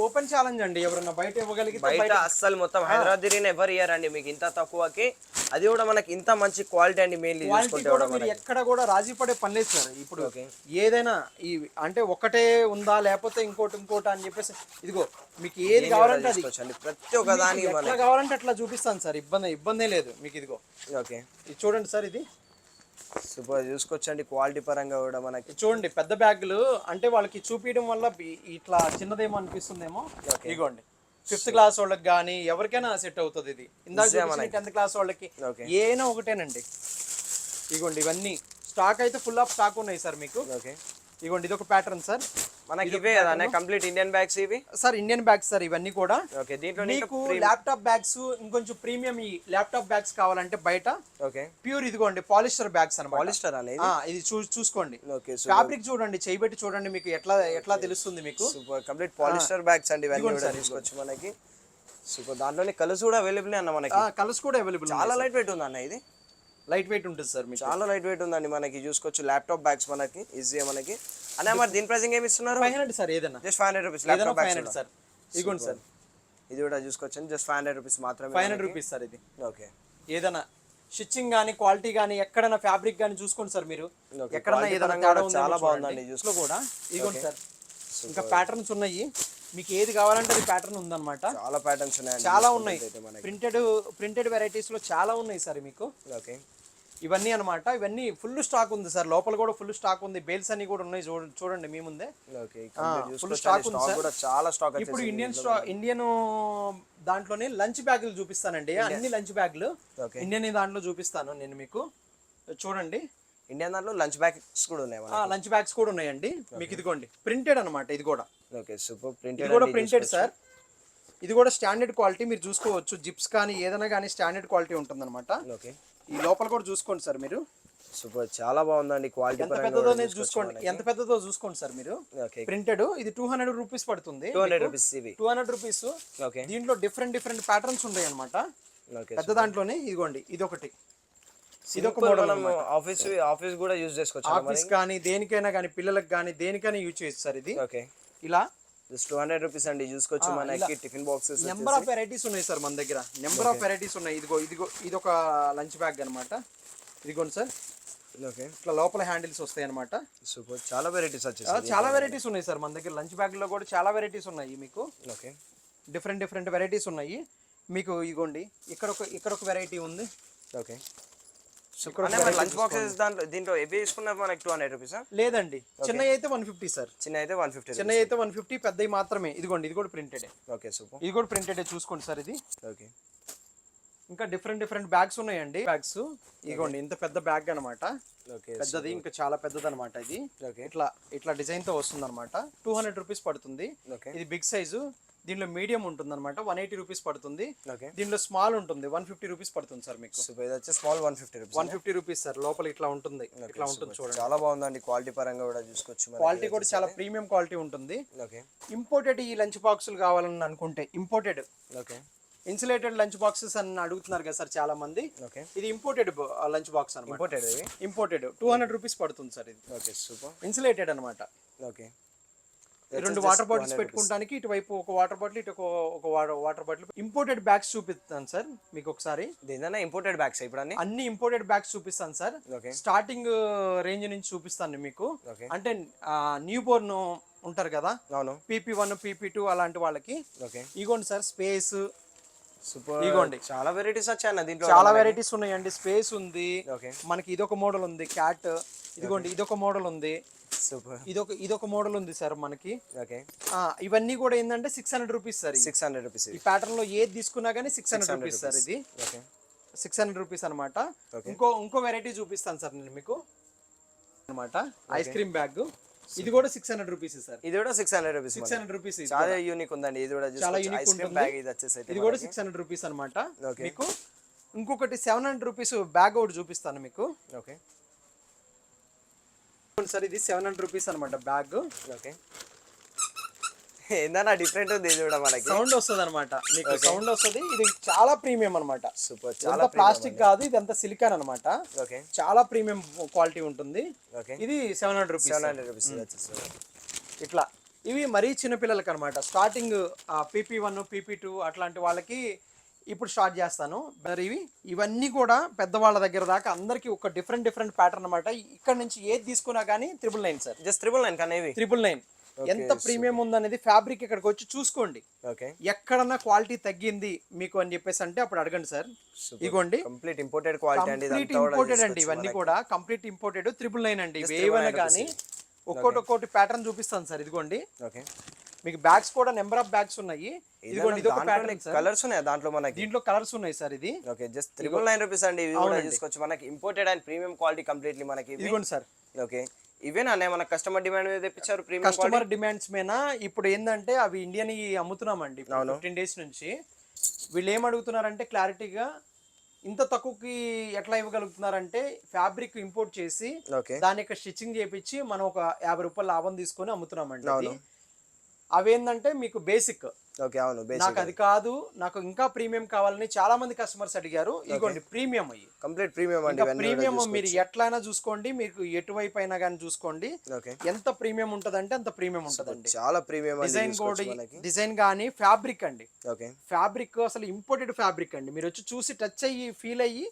ఓపెన్ ఛాలెంజ్ అండి, ఎవరన్నా బయట ఇవ్వగలిగితే బయట అస్సలు మొత్తం హైదరాబాద్ తిరిగిన ఎవరు ఇయ్యారండి మీకు ఇంత తక్కువకి, అది కూడా మనకి ఇంత మంచి క్వాలిటీ అండి. మెయిన్లీ క్వాలిటీ కూడా మీరు ఎక్కడ కూడా రాజీ పడే పని లేదు సార్. ఇప్పుడు ఏదైనా ఈ అంటే ఒకటే ఉందా లేకపోతే ఇంకోటి అని చెప్పేసి, ఇదిగో మీకు ఏది కావాలంటే అది ప్రతి ఒక్క దానికి ఎట్లా కావాలంటే అట్లా చూపిస్తాను సార్, ఇబ్బందే లేదు మీకు. ఇదిగో ఓకే, ఇది చూడండి సార్, ఇది సూపర్ చూసుకోవచ్చండి. క్వాలిటీ పరంగా కూడా మనకి చూడండి పెద్ద బ్యాగులు అంటే వాళ్ళకి చూపించడం వల్ల ఇట్లా చిన్నదేమో అనిపిస్తుందేమో. ఇదిగోండి 5th క్లాస్ వాళ్ళకి కానీ ఎవరికైనా సెట్ అవుతుంది ఇది. ఇందాక 10th క్లాస్ వాళ్ళకి ఏనా ఒకటేనండి. ఇదిగోండి ఇవన్నీ స్టాక్ అయితే ఫుల్ ఆఫ్ స్టాక్ ఉన్నాయి సార్ మీకు. ఓకే, ఇదిగోండి ఇది ఒక ప్యాటర్న్ సార్. మనకి ఇవే కదా కంప్లీట్ ఇండియన్ బ్యాగ్స్ ఇవి సార్, ఇండియన్ బ్యాగ్స్ సార్ ఇవన్నీ కూడా. ఓకే, దీంట్లో మీకు ల్యాప్టాప్ బ్యాగ్స్ ఇంకొంచెం ప్రీమియం ఈ ల్యాప్టాప్ బ్యాగ్స్ కావాలంటే బయట ఓకే ప్యూర్ ఇదిగోండి పాలిస్టర్ బ్యాగ్స్ అన్నమాట. పాలిస్టర్ అనేది ఇది చూసుకోండి, ఓకే, ఫ్యాబ్రిక్ చూడండి, చేయబెట్టి చూడండి, మీకు ఎట్లా తెలుస్తుంది మీకు. సూపర్ కంప్లీట్ పాలిస్టర్ బ్యాగ్స్ అండి ఇవన్నీ కూడా తీసుకోవచ్చు మనకి. సూపర్, దాంట్లోనే కలర్స్ కూడా అవైలబుల్ అన్న మనకి. కలర్స్ కూడా అవైలబుల్, చాలా లైట్ వెయిట్ ఉంది అన్న ఇది. లైట్ వెయిట్ ఉంటుంది సార్ మీకు, చాలా లైట్ వెయిట్ ఉందండి మనకి. చూసుకోవచ్చు ల్యాప్టాప్ బ్యాగ్స్ మనకి ఈజీగా మనకి. అనే మరి దీని ప్రైసింగ్ ఏమి ఇస్తున్నారు? 500 సార్, ఏదైనా just 500 rupees laptop bags sir. ఇదిగోండి సార్, ఇది కూడా చూసుకోవచ్చు జస్ట్ 500 రూపీస్ మాత్రమే. 500 రూపీస్ సార్ ఇది. ఓకే, ఏదైనా స్టిచ్చింగ్ కానీ క్వాలిటీ కానీ ఎక్కడైనా ఫ్యాబ్రిక్ కానీ చూసుకోండి సార్ మీరు, ఎక్కడైనా ఏదైనా తేడా ఉందో చాలా బాగుందండి చూసుకో కూడా. ఇదిగోండి సార్, ఇంకా ప్యాటర్న్స్ ఉన్నాయి, మీకు ఏది కావాలంటే అది ప్యాటర్న్ ఉందన్నమాట. చాలా ప్యాటర్న్స్ ఉన్నాయి, చాలా ఉన్నాయి. ప్రింటెడ్ వెరైటీస్ లో చాలా ఉన్నాయి సార్ మీకు. ఓకే, ఇవన్నీ అన్నమాట. ఇవన్నీ ఫుల్ స్టాక్ ఉంది సార్, లోపల కూడా ఫుల్ స్టాక్ ఉంది. బేల్స్ అన్ని కూడా ఉన్నాయి, చూడండి మీ ముందే. ఫుల్ స్టాక్ ఉంది సార్. చాలా స్టాక్. ఇప్పుడు ఇండియన్ దాంట్లోనే లంచ్ బ్యాగులు చూపిస్తానండి, అన్ని లంచ్ బ్యాగులు ఇండియన్ దాంట్లో చూపిస్తాను నేను మీకు. చూడండి ఇండియన్ దాంట్లో లంచ్ బ్యాగ్స్ కూడా ఉన్నాయి, లంచ్ బ్యాగ్స్ కూడా ఉన్నాయండి మీకు. ఇదిగోండి ప్రింటెడ్ అన్నమాట ఇది కూడా. ఓకే, సూపర్, ఇది కూడా ప్రింటెడ్ సార్. ఇది కూడా స్టాండర్డ్ క్వాలిటీ, మీరు చూసుకోవచ్చు. జిప్స్ కానీ ఏదైనా కానీ స్టాండర్డ్ క్వాలిటీ ఉంటుంది అనమాట. ఓకే, ఈ లోపల కూడా చూసుకోండి సార్ మీరు. సూపర్, చాలా బాగుందండి క్వాలిటీ. ఎంత పెద్దదో చూసుకోండి, ఎంత పెద్దదో చూసుకోండి సార్ మీరు. ప్రింటెడ్ ఇది 200 రూపీస్ పడుతుంది. 200 రూపీస్ ఇవి 200 రూపీస్. ఓకే, దీంట్లో డిఫరెంట్ ప్యాటర్న్స్ ఉంటాయి అనమాట. పెద్ద దాంట్లోనే ఇదిగోండి ఇదొకటి, ఇదొక మోడల్. ఆఫీస్ కూడా యూజ్ చేసుకోవచ్చు, ఆఫీస్ కానీ దేనికైనా కానీ, పిల్లలకు కానీ దేనికైనా యూజ్ చేయొచ్చు సార్ ఇది. ఓకే, ఇలా 200 రూపీస్ అండి. చూసుకోవచ్చు మనకి tiffin boxes number of varieties ఉన్నాయి సార్ మన దగ్గర, నెంబర్ ఆఫ్ వెరైటీస్ ఉన్నాయి. ఇదిగో ఇదొక లంచ్ బ్యాగ్ అనమాట. ఇదిగోండి సార్, ఓకే, ఇట్లా లోపల హ్యాండిల్స్ వస్తాయి అనమాట. సూపర్, చాలా వెరైటీస్ వచ్చేసాయి. చాలా వెరైటీస్ ఉన్నాయి సార్ మన దగ్గర. లంచ్ బ్యాగ్ లో కూడా చాలా వెరైటీస్ ఉన్నాయి మీకు. ఓకే, డిఫరెంట్ వెరైటీస్ ఉన్నాయి మీకు. ఇదిగోండి ఇక్కడ ఒక వెరైటీ ఉంది. ఓకే, లంచ్ బాక్సెస్ దీంట్లో ఎవి తీసుకున్నా మనకి 200 రూపీస్ లేదండి, చిన్న అయితే 150 సార్. చిన్న అయితే 150, చిన్న అయితే 150, పెద్దవి మాత్రమే. ఇదిగోండి ఇది కూడా ప్రింటెడ్. ఓకే, సూపర్, ఇది కూడా ప్రింటెడ్ చూసుకోండి సార్ ఇది. ఓకే, ఇంకా డిఫరెంట్ బ్యాగ్స్ ఉన్నాయండి. బ్యాగ్స్ ఇదిగోండి ఇంత పెద్ద బ్యాగ్ అనమాట. ఓకే, పెద్దది, ఇంకా చాలా పెద్దది అనమాట ఇది. ఓకే, ఇట్లా డిజైన్ తో వస్తుంది అనమాట. 200 రూపీస్ పడుతుంది. ఇది బిగ్ సైజు. దీనిలో మీడియం ఉంటుంది అనమాట, 180 రూపీస్ పడుతుంది. దీనిలో స్మాల్ ఉంటుంది, 150 రూపీస్ పడుతుంది సార్ మీకు. Small 150 rupees sir. లోపల ఇట్లా ఉంటుంది, చూడండి. చాలా బాగుందండి క్వాలిటీ పరంగా కూడా చూసుకోవచ్చు. క్వాలిటీ కూడా చాలా ప్రీమియం క్వాలిటీ ఉంటుంది. ఇంపోర్టెడ్ ఈ లంచ్ బాక్సులు కావాలని అనుకుంటే ఇంపోర్టెడ్, ఇన్సులేటెడ్ లంచ్ బాక్సెస్ అని అడుగుతున్నారు కదా సార్ చాలా మంది. ఇది ఇంపోర్టెడ్ లంచ్ బాక్స్ అనమాట. ఇంపోర్టెడ్ 200 రూపీస్ పడుతుంది సార్ ఇది. ఓకే, సూపర్, ఇన్సులేటెడ్ అనమాట. ఓకే, 2 వాటర్ బాటిల్స్ పెట్టుకోవడానికి, ఇటువైపు ఒక వాటర్ బాటిల్, ఇటు ఒక వాటర్ బాటిల్. ఇంపోర్టెడ్ బ్యాగ్స్ చూపిస్తాను సార్ మీకు ఒకసారి. ఇంపోర్టెడ్ బ్యాగ్స్ ఇప్పుడు అన్ని ఇంపోర్టెడ్ బ్యాగ్స్ చూపిస్తాను సార్. స్టార్టింగ్ రేంజ్ నుంచి చూపిస్తాను మీకు. అంటే న్యూ బోర్న్ ఉంటారు కదా, PP1 PP2 అలాంటి వాళ్ళకి. ఇగోండి సార్ స్పేస్. సూపర్, ఇగోండి చాలా వెరైటీస్ వచ్చాయి దీంట్లో. చాలా వెరైటీస్ ఉన్నాయండి. స్పేస్ ఉంది మనకి, ఇదొక మోడల్ ఉంది. క్యాట్, ఇదిగోండి ఇదొక మోడల్ ఉంది. సూపర్, ఇదొక మోడల్ ఉంది సార్ మనకి. ఇవన్నీ కూడా ఏంటంటే 600 రూపీస్ సార్. 600 రూపీస్ ఈ ప్యాటర్న్ లో ఏది తీసుకున్నా గానీ 600 రూపీస్ సార్ ఇది. 600 రూపీస్ అనమాట. ఇంకో వెరైటీ చూపిస్తాను సార్ నేను మీకు అనమాట. Ice cream bag. ఇది కూడా 600 రూపీస్ సార్. ఇది కూడా 600 రూపీస్. 600 రూపీస్. చాలా యూనిక్ ఉందండి ఇది కూడా. చాలా యూనిక్ ఉంటుంది. ఇది కూడా 600 రూపీస్ అనమాట మీకు. ఇంకొకటి 700 రూపీస్ బ్యాగ్ ఒకటి చూపిస్తాను మీకు. ఓకే సార్, ఇది 700 రూపీస్ అనమాట బ్యాగ్. ఓకే, ఏందన్నా డిఫరెంట్ ఉంది ఇది కూడా మనకి. సౌండ్ వస్తుంది అనమాట మీకు, సౌండ్ వస్తుంది. ఇది చాలా ప్రీమియం అనమాట. సూపర్, చాలా ప్లాస్టిక్ కాదు, ఇది అంతా సిలికాన్ అనమాట. చాలా ప్రీమియం క్వాలిటీ ఉంటుంది. ఇది 700 రూపీస్. 700 రూపీస్ ఇట్లా ఇవి మరీ చిన్నపిల్లలకి అనమాట. స్టార్టింగ్ PP1 PP2 అట్లాంటి వాళ్ళకి ఇప్పుడు స్టార్ట్ చేస్తాను. మరి ఇవన్నీ కూడా పెద్దవాళ్ళ దగ్గర దాకా అందరికి ఒక డిఫరెంట్ ప్యాటర్న్ అనమాట. ఇక్కడ నుంచి ఏది తీసుకున్నా కానీ 999 సార్. జస్ట్ 999 కానీ ఇవి 999. ఎంత ప్రీమియం ఉందనేది ఫ్యాబ్రిక్ ఇక్కడికి వచ్చి చూసుకోండి. ఓకే, ఎక్కడన్నా క్వాలిటీ తగ్గింది మీకు అని చెప్పేసి అంటే అప్పుడు అడగండి సార్. ఇగోండి కంప్లీట్ ఇంపోర్టెడ్ క్వాలిటీ అండి, కంప్లీట్ ఇంపోర్టెడ్ అండి. ఇవన్నీ కూడా కంప్లీట్ ఇంపోర్టెడ్ 999 అండి. ఏవైనా కానీ ఒక్కొక్కటి ప్యాటర్న్ చూపిస్తాను సార్. ఇదిగోండి, ఓకే. మీకు బ్యాగ్స్ కూడా నెంబర్ ఆఫ్ బ్యాగ్స్ ఉన్నాయి. ఇదిగోండి, ఇది ఒక ప్యాటర్న్ సార్. కలర్స్ ఉన్నాయి దాంట్లో మనకి. దీంట్లో కలర్స్ ఉన్నాయి సార్. ఇది ఓకే, జస్ట్ 999 రూపీస్ అండి. ఇవి కూడా తీసుకోవచ్చు మనకి. Imported and premium quality completely మనకి. ఇదిగోండి సార్. ఓకే, ఇవేనా మన కస్టమర్ డిమాండ్ మీద తెప్పించారు ప్రీమియం కస్టమర్ డిమాండ్స్ మీద. ఇప్పుడు ఏంటంటే అవి ఇండియన్ అమ్ముతున్నామండి 15 డేస్ నుంచి. వీళ్ళు ఏం అడుగుతున్నారంటే క్లారిటీగా ఇంత తక్కువకి ఎట్లా ఇవ్వగలుగుతున్నారంటే ఫ్యాబ్రిక్ ఇంపోర్ట్ చేసి దాని యొక్క స్టిచ్చింగ్ చేపించి మనం ఒక 50 రూపాయలు లాభం తీసుకొని అమ్ముతున్నామండి. అవేంటంటే మీకు బేసిక్. ఓకే, అవును, నాకు అది కాదు, నాకు ఇంకా ప్రీమియం కావాలని చాలా మంది కస్టమర్స్ అడిగారు. ఇదిగోండి ప్రీమియం అయ్యి కంప్లీట్ ప్రీమియం అండి. ప్రీమియం మీరు ఎట్లయినా చూసుకోండి, మీకు ఎటువైపు అయినా కానీ చూసుకోండి. ఎంత ప్రీమియం ఉంటదంటే అంత ప్రీమియం ఉంటదండి. చాలా ప్రీమియం. డిజైన్ కూడా డిజైన్ కానీ ఫ్యాబ్రిక్ అండి. ఓకే, ఫ్యాబ్రిక్ అసలు ఇంపోర్టెడ్ ఫ్యాబ్రిక్ అండి. మీరు వచ్చి చూసి టచ్ అయ్యి ఫీల్ అయ్యి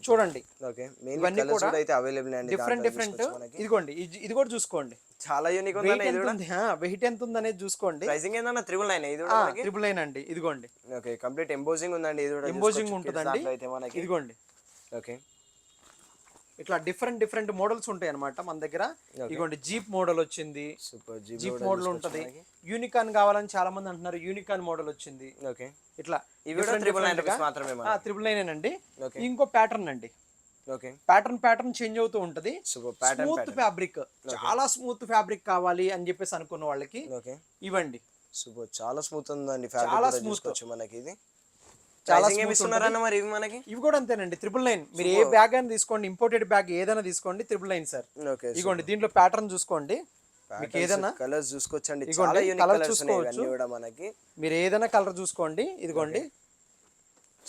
చూడండి. ఓకే, ఇవన్నీ కూడా అయితే అవైలబుల్ అండి. డిఫరెంట్. ఇదిగోండి, ఇది కూడా చూసుకోండి. చాలా యూనిక్ ఉంది. వెయిట్ ఎంత ఉందనేది చూసుకోండి. ప్రైసింగ్ ఏందన్నా 999 ఇది 999 అండి. ఇదిగోండి, ఓకే, కంప్లీట్ ఎంబోజింగ్ ఉందండి. ఇది కూడా ఎంబోజింగ్ ఉంటుందండి. ఇదిగోండి, ఓకే, ఇట్లా డిఫరెంట్ మోడల్స్ ఉంటాయి అన్నమాట మన దగ్గర. ఇదిగోండి, జీప్ మోడల్ వచ్చింది. సూపర్ జీప్ మోడల్ ఉంటది. యూనికాన్ కావాలని చాలా మంది అంటున్నారు. యూనికాన్ మోడల్ వచ్చింది. ఓకే, ఇట్లా ఇవి కూడా 999 రూపీస్ మాత్రమే. 999 అండి. ఇంకో ప్యాటర్న్ అండి. ఓకే, ప్యాటర్న్ చేంజ్ అవుతూ ఉంటది. స్మూత్ ఫ్యాబ్రిక్, చాలా స్మూత్ ఫ్యాబ్రిక్ కావాలి అని చెప్పేసి అనుకున్న వాళ్ళకి ఇవ్వండి. సూపర్, చాలా స్మూత్ ఉందండి. చాలా స్మూత్ మనకి. ఇది చాలా మరి ఇవి మనకి ఇవి కూడా అంతేనండి. 999. మీరు ఏ బ్యాగ్ అని తీసుకోండి, ఇంపోర్టెడ్ బ్యాగ్ ఏదైనా తీసుకోండి, 999 సార్. ఓకే, ఇదిగోండి, దీంట్లో ప్యాటర్న్ చూసుకోండి. మీకు ఏదైనా కలర్స్ చూసుకోవచ్చండి. కలర్ చూసుకోవచ్చు మనకి. మీరు ఏదైనా కలర్ చూసుకోండి. ఇదిగోండి,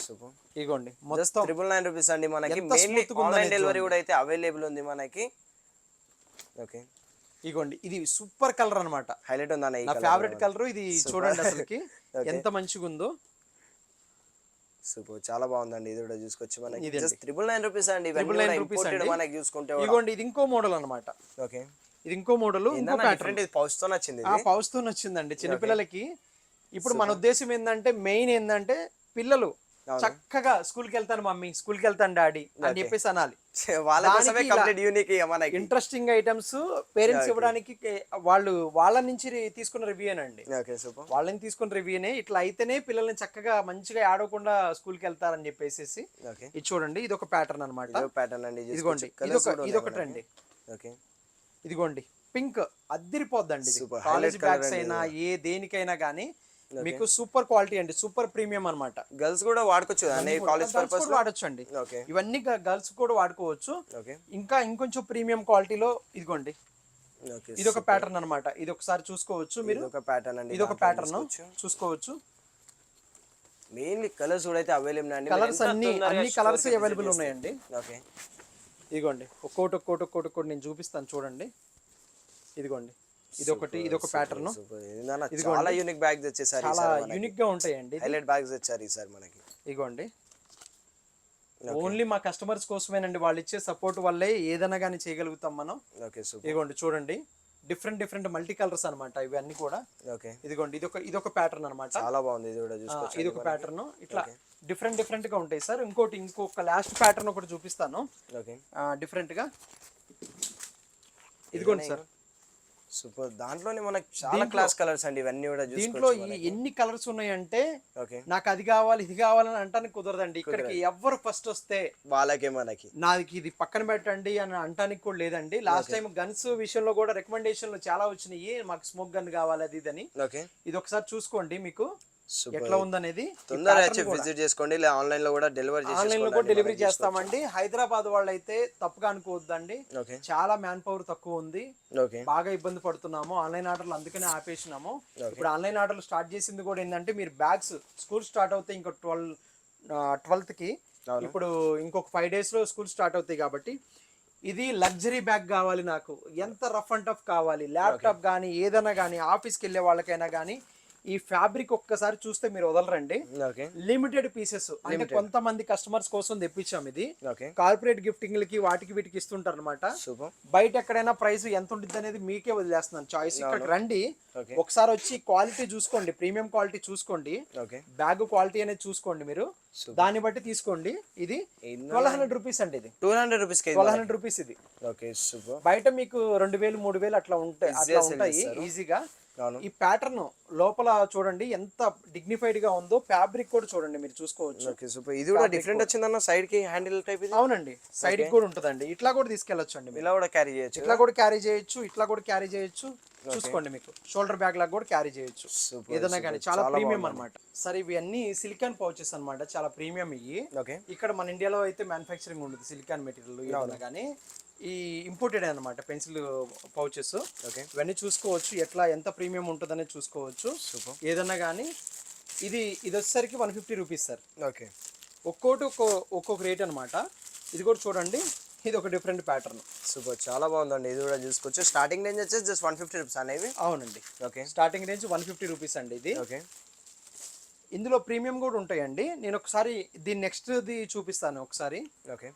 సూపర్. ఇదిగోండి, మొత్తం 999 రూపీస్ అండి మనకి. మెయిన్లీ ఆన్లైన్ డెలివరీ కూడా అయితే అవైలబుల్ ఉంది మనకి. ఓకే, ఇదిగోండి, ఇది సూపర్ కలర్ అన్నమాట. హైలైట్ ఉందన్న. నా ఫేవరెట్ కలర్ ఇది. చూడండి అసలుకి ఎంత మంచిగా ఉందో. సూపర్, చాలా బాగుందండి. ఇది కూడా చూసుకోవచ్చు మనకి. జస్ట్ 999 రూపీస్ అండి. 999 రూపీస్ మనకి చూసుకుంటే. ఇదిగోండి, ఇది ఇంకో మోడల్ అన్నమాట. ఓకే, ఇది ఇంకో మోడల్, ఇంకో ప్యాటర్న్. ఇది పౌచ్ తో వచ్చింది. పౌచ్ తో వచ్చిందండి చిన్నపిల్లలకి. ఇప్పుడు మన ఉద్దేశం ఏంటంటే మెయిన్ ఏంటంటే పిల్లలు చక్కగా స్కూల్కి వెళ్తాను మమ్మీ, స్కూల్కి వెళ్తాను డాడీ అని చెప్పేసి అనాలి. ఇంట్రెస్టింగ్ ఐటమ్స్ పేరెంట్స్ ఇవ్వడానికి వాళ్ళ నుంచి తీసుకున్న రివ్యూనండి. వాళ్ళని తీసుకున్న రివ్యూనే. ఇట్లా అయితేనే పిల్లల్ని చక్కగా మంచిగా ఆడకుండా స్కూల్కి వెళ్తారని చెప్పేసి. ఇది చూడండి, ఇది ఒక ప్యాటర్న్ అనమాట. ఇదిగోండి, ఇదొకటి అండి. ఇదిగోండి, పింక్ అద్దిరిపోద్దండి. కాలేజ్ బ్యాగ్స్ అయినా ఏ దేనికైనా గానీ మీకు సూపర్ క్వాలిటీ అండి. సూపర్ ప్రీమియం అన్నమాట. గర్ల్స్ కూడా వాడుకోవచ్చు, కాలేజ్ పర్పస్ వాడచ్చు అండి. ఇవన్నీ గర్ల్స్ కూడా వాడుకోవచ్చు. ఇంకా ఇంకొంచెం ప్రీమియం క్వాలిటీలో ఇదిగోండి, ఇది ఒక ప్యాటర్న్ అన్నమాట. ఇది ఒకసారి చూసుకోవచ్చు మీరు. ఇది ఒక ప్యాటర్న్ చూసుకోవచ్చు. మెయిన్లీ కలర్స్ కూడా అయితే అవైలబుల్ అండి. కలర్స్ అన్ని కలర్స్ అవైలబుల్ ఉన్నాయండి. ఇదిగోండి, ఒక్కోటి నేను చూపిస్తాను చూడండి. ఇదిగోండి, ఇదొక ప్యాటర్న్. చాలా యూనిక్ బ్యాగ్స్ వచ్చేసారి. చాలా యూనిక్ గా ఉంటాయండి. హైలైట్ బ్యాగ్స్ వచ్చారు ఈసారి మనకి. ఇదిగోండి, ఓన్లీ మా కస్టమర్స్ కోసమేనండి. వాళ్ళు ఇచ్చే సపోర్ట్ వల్లే ఏదైనా కానీ చేయగలుగుతాం మనం. ఇదిగోండి, చూడండి, డిఫరెంట్ మల్టీ కలర్స్ అన్నమాట ఇవన్నీ కూడా. ఇదిగోండి, ఇదొక ప్యాటర్న్ అన్నమాట. చాలా బాగుంది. ఇది కూడా చూసుకోవచ్చు. ఇది ఒక ప్యాటర్న్. ఇట్లా డిఫరెంట్ గా ఉంటాయి సార్. ఇంకొక లాస్ట్ ప్యాటర్న్ ఒకటి చూపిస్తాను డిఫరెంట్ గా. ఇదిగోండి సార్, సూపర్. దాంట్లోనే మనకి చాలా క్లాస్ కలర్స్ అండి. ఇవన్నీ కూడా దీంట్లో ఎన్ని కలర్స్ ఉన్నాయంటే నాకు అది కావాలి ఇది కావాలని అంటానికి కుదరదండి. ఇక్కడికి ఎవరు ఫస్ట్ వస్తే వాళ్ళకే మనకి నాది ఇది పక్కన పెట్టండి అని అంటానికి కూడా లేదండి. లాస్ట్ టైం గన్స్ విషయంలో కూడా రికమెండేషన్లు చాలా వచ్చినాయి. మాకు స్మోక్ గన్ కావాలి అది ఇదని. ఇది ఒకసారి చూసుకోండి మీకు ఎట్లా ఉందనేది. తొందరగా విజిట్ చేసుకోండి. ఆన్లైన్ లో కూడా డెలివరీ చేస్తామండి. హైదరాబాద్ వాళ్ళు అయితే తప్పుగా అనుకోవద్దండి. చాలా మ్యాన్ పవర్ తక్కువ ఉంది. బాగా ఇబ్బంది పడుతున్నాము ఆన్లైన్ ఆర్డర్లు, అందుకనే ఆపేసినాము. ఇప్పుడు ఆన్లైన్ ఆర్డర్లు స్టార్ట్ చేసింది కూడా ఏంటంటే మీరు బ్యాగ్స్ స్కూల్ స్టార్ట్ అవుతాయి ఇంకో 12th కి. ఇప్పుడు ఇంకొక 5 days లో స్కూల్ స్టార్ట్ అవుతాయి కాబట్టి ఇది లగ్జరీ బ్యాగ్ కావాలి నాకు, ఎంత రఫ్ అండ్ టఫ్ కావాలి, ల్యాప్టాప్ కానీ ఏదైనా కానీ ఆఫీస్కి వెళ్ళే వాళ్ళకైనా కానీ ఈ ఫ్యాబ్రిక్ ఒక్కసారి చూస్తే మీరు వదలరండి. ఓకే లిమిటెడ్ పీసెస్ అంటే కొంతమంది కస్టమర్స్ కోసం తెప్పించాం ఇది. ఓకే కార్పొరేట్ గిఫ్టింగ్లకి వాటికి వీటికి ఇస్తుంటారు అనమాట. సూపర్. బయట ఎక్కడైనా ప్రైస్ ఎంత ఉంటుంది అనేది మీకే వదిలేస్తున్నాను చాయిస్. ఇక్కడ రండి, ఓకే ఒకసారి వచ్చి క్వాలిటీ చూసుకోండి, ప్రీమియం క్వాలిటీ చూసుకోండి, ఓకే బ్యాగ్ క్వాలిటీ అనేది చూసుకోండి మీరు, దాన్ని బట్టి తీసుకోండి. ఇది 1200 రూపీస్ అండి, ఇది 200 రూపీస్ 1200 రూపీస్ ఇది. Okay super. బయట మీకు 2000 3000 అట్లా ఉంటాయి ఈజీగా. ఈ ప్యాటర్న్ లోపల చూడండి ఎంత డిగ్నిఫైడ్ గా ఉందో, ఫ్యాబ్రిక్ కూడా చూడండి మీరు చూసుకోవచ్చు. Okay super. ఇది కూడా డిఫరెంట్ వచ్చిందన్న, సైడ్ కి హ్యాండిల్ టైప్ ఇది. అవునండి, సైడ్ కి కూడా ఉంటుందండి, ఇట్లా కూడా తీసుకెళ్లొచ్చు అండి, ఇలా కూడా క్యారీ చేయొచ్చు, ఇట్లా కూడా క్యారీ చేయొచ్చు, ఇట్లా కూడా క్యారీ చేయొచ్చు. చూసుకోండి మీకు షోల్డర్ బ్యాగ్ లాగా కూడా క్యారీ చేయొచ్చు, ఏదైనా కానీ చాలా ప్రీమియం అన్నమాట. సరే ఇవి అన్ని సిలికాన్ పౌచెస్ అన్నమాట, చాలా ప్రీమియం ఇవి. ఓకే ఇక్కడ మన ఇండియాలో అయితే మ్యానుఫ్యాక్చరింగ్ ఉంటుంది సిలికాన్ మెటీరియల్, ఏదైనా కానీ ఈ ఇంపోర్టెడ్ అనమాట పెన్సిల్ పౌచెస్. ఓకే ఇవన్నీ చూసుకోవచ్చు, ఎట్లా ఎంత ప్రీమియం ఉంటుందనే చూసుకోవచ్చు. ఏదన్నా కానీ ఇది వచ్చేసరికి 150 రూపీస్ సార్. ఓకే ఒక్కోటి ఒక్కొక్క రేట్ అనమాట. ఇది కూడా చూడండి, ఇది ఒక డిఫరెంట్ ప్యాటర్న్. సూపర్, చాలా బాగుందండి. ఇది కూడా చూసుకోవచ్చు. స్టార్టింగ్ రేంజ్ వచ్చేసి జస్ట్ 150 రూపీస్ అనేవి. అవునండి, ఓకే స్టార్టింగ్ రేంజ్ 150 రూపీస్ అండి ఇది. ఓకే ఇందులో ప్రీమియం కూడా ఉంటాయండి. నేను ఒకసారి దీని నెక్స్ట్ది చూపిస్తాను ఒకసారి. ఓకే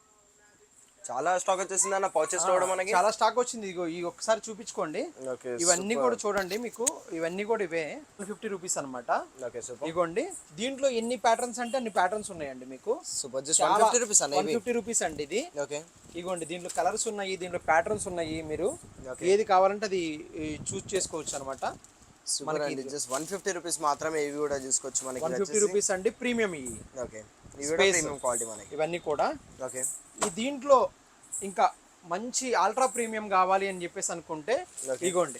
చాలా స్టాక్ వచ్చేసింది అన్న పౌచెస్ కూడా మనకి, చాలా స్టాక్ వచ్చింది. ఇగో ఈ ఒకసారి చూపించుకోండి. ఓకే ఇవన్నీ కూడా చూడండి, మీకు ఇవన్నీ కూడా ఇవే 150 రూపీస్ అనమాట. Okay super. ఇగోండి దీంట్లో ఎన్ని ప్యాటర్న్స్ అంటే అన్ని ప్యాటర్న్స్ ఉన్నాయండి మీకు. సూపర్, జస్ట్ 150 రూపీస్ అన్న, 150 రూపీస్ అండి ఇది. ఓకే ఇగోండి దీంట్లో కలర్స్ ఉన్నాయి, దీంట్లో ప్యాటర్న్స్ ఉన్నాయి, మీరు ఏది కావాలంటే అది చూస్ చేసుకోవచ్చు అనమాట. మనకి జస్ట్ 150 రూపీస్ మాత్రమే ఇవి కూడా చూసుకోవచ్చు మనకి. 150 రూపీస్ అండి ప్రీమియం ఇవి. ఓకే ఇవి కూడా ప్రీమియం క్వాలిటీ మనకి ఇవన్నీ కూడా. ఓకే ఈ దీంట్లో ఇంకా మంచి అల్ట్రా ప్రీమియం కావాలి అని చెప్పేసి అనుకుంటే ఇగోండి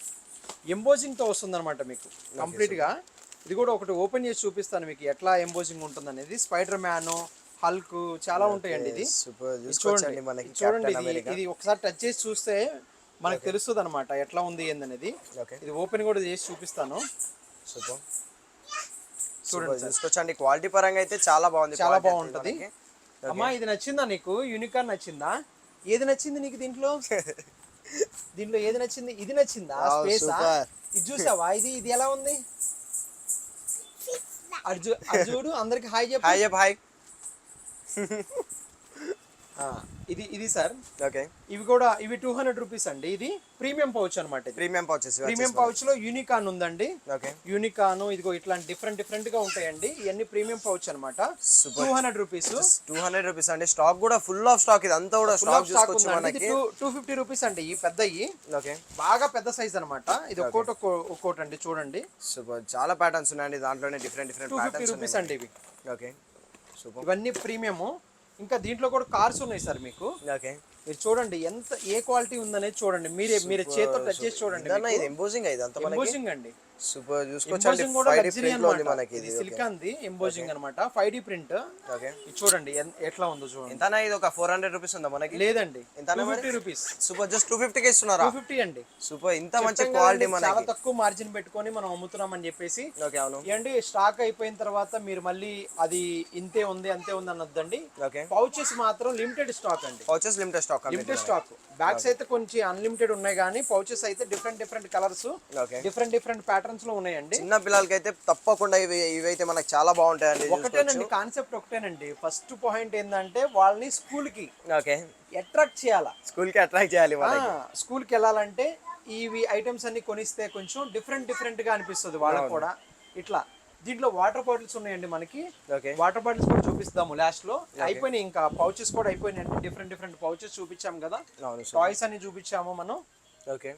ఎంబోజింగ్ తో వస్తుంది అనమాట మీకు కంప్లీట్ గా. ఇది కూడా ఒకటి ఓపెన్ చేసి చూపిస్తాను మీకు ఎట్లా ఎంబోజింగ్ ఉంటుంది అనేది. స్పైడర్ మ్యాన్, హల్క్ చాలా ఉంటాయండి. ఇది చూడండి, ఇది ఒకసారి టచ్ చేసి చూస్తే మనకు తెలుస్తుంది అనమాట ఎట్లా ఉంది ఏందనేది. ఇది ఓపెన్ కూడా చేసి చూపిస్తాను. సూపర్, చూడండి చూసుకోవచ్చండి. క్వాలిటీ పరంగా అయితే చాలా బాగుంది, చాలా బాగుంటది. అమ్మా ఇది నచ్చిందా నీకు? యూనికార్న్ నచ్చిందా? ఏది నచ్చింది నీకు దీంట్లో? దీంట్లో ఏది నచ్చింది? ఇది నచ్చిందా? స్పేస్ ఇది చూసావా? ఇది ఎలా ఉంది? అర్జుడు అందరికి హాయ్ చెప్పు. హాయ్ చెప్పు. హాయ్. ఇది సార్. ఓకే ఇవి 200 రూపీస్ అండి. ఇది ప్రీమియం పౌచ్ అనమాట. Premium pouches. ప్రీమియం పౌచ్ లో యూనికాన్ ఉందండి. ఓకే యూనికాన్ ఇదిగో ఇట్లాంటి డిఫరెంట్ గా ఉంటాయండి. ఇవన్నీ ప్రీమియం పౌచ్ అనమాట. 200 రూపీస్. 200 రూపీస్ అండి. స్టాక్ కూడా ఫుల్ ఆఫ్ స్టాక్, ఇదంతా కూడా స్టాక్ చూసుకోవచ్చు మనకి. 250 రూపీస్ అండి ఈ పెద్దయి. ఓకే బాగా పెద్ద సైజ్ అనమాట. ఇది ఒక్కోటి అండి చూడండి. సూపర్, చాలా ప్యాటర్న్స్ ఉన్నాయండి దాంట్లోనే, డిఫరెంట్ 250 రూపీస్ అండి ఇవి. Okay super. ఇవన్నీ ప్రీమియం. ఇంకా దీంట్లో కూడా కార్స్ ఉన్నాయి సార్ మీకు. ఓకే మీరు చూడండి ఎంత ఏ క్వాలిటీ ఉందనేది చూడండి, మీరే చేతితో టచ్ చేసి చూడండి. ఇది ఎంబోజింగ్ ఎంబోజింగ్ అండి. సూపర్, చూసుకోవచ్చండి. 5D ప్రింట్ మనకి. ఇది సిలికాన్ ది ఎంబోజింగ్ అన్నమాట, 5D ప్రింట్. ఓకే ఇది చూడండి ఎట్లా ఉందో చూడండి. ఎంతనా ఇది? ఒక 400 రూపీస్ ఉందా మనకి? లేదండి, ఎంత? 250 రూపీస్. సూపర్, జస్ట్ 250 కి ఇస్తున్నారా? 250 అండి. సూపర్, ఇంత మంచి క్వాలిటీ మనకి. చాలా తక్కువ మార్జిన్ పెట్టుకొని మనం అమ్ముతున్నాం అని చెప్పేసి. ఓకే అవును. ఏంటి స్టాక్ అయిపోయిన తర్వాత మీరు మళ్ళీ అది ఇంతే ఉంది అంతే ఉంది అనొద్దండి. ఓకే పౌచెస్ మాత్రం లిమిటెడ్ స్టాక్ అండి. Pouches limited stock. Limited stock. Bags అయితే కొంచెం అన్లిమిటెడ్ ఉన్నాయి కానీ పౌచెస్ అయితే డిఫరెంట్ కలర్స్, డిఫరెంట్ ప్యాటర్న్స్ లో ఉన్నాయండి. చిన్న పిల్లలకి అయితే తప్పకుండా ఇవైతే మనకి చాలా బాగుంటాయండి. ఒకటేనండి కాన్సెప్ట్, ఒకటేనండి. ఫస్ట్ పాయింట్ ఏంటంటే వాళ్ళని స్కూల్ కి అట్రాక్ట్ చేయాలా. స్కూల్ కి అట్రాక్ట్ చేయాలి. స్కూల్ కి వెళ్ళాలంటే ఇవి ఐటమ్స్ అన్ని కొనిస్తే కొంచెం డిఫరెంట్ గా అనిపిస్తుంది వాళ్ళకి కూడా. ఇట్లా దీంట్లో వాటర్ బాటిల్స్ ఉన్నాయండి మనకి. వాటర్ బాటిల్స్ కూడా చూపిస్తాము లాస్ట్ లో. అయిపోయినాయి, ఇంకా పౌచెస్ కూడా అయిపోయినాయి. డిఫరెంట్ పౌచెస్ చూపించాము కదా, టాయ్స్ అన్ని చూపించాము మనం. ఓకే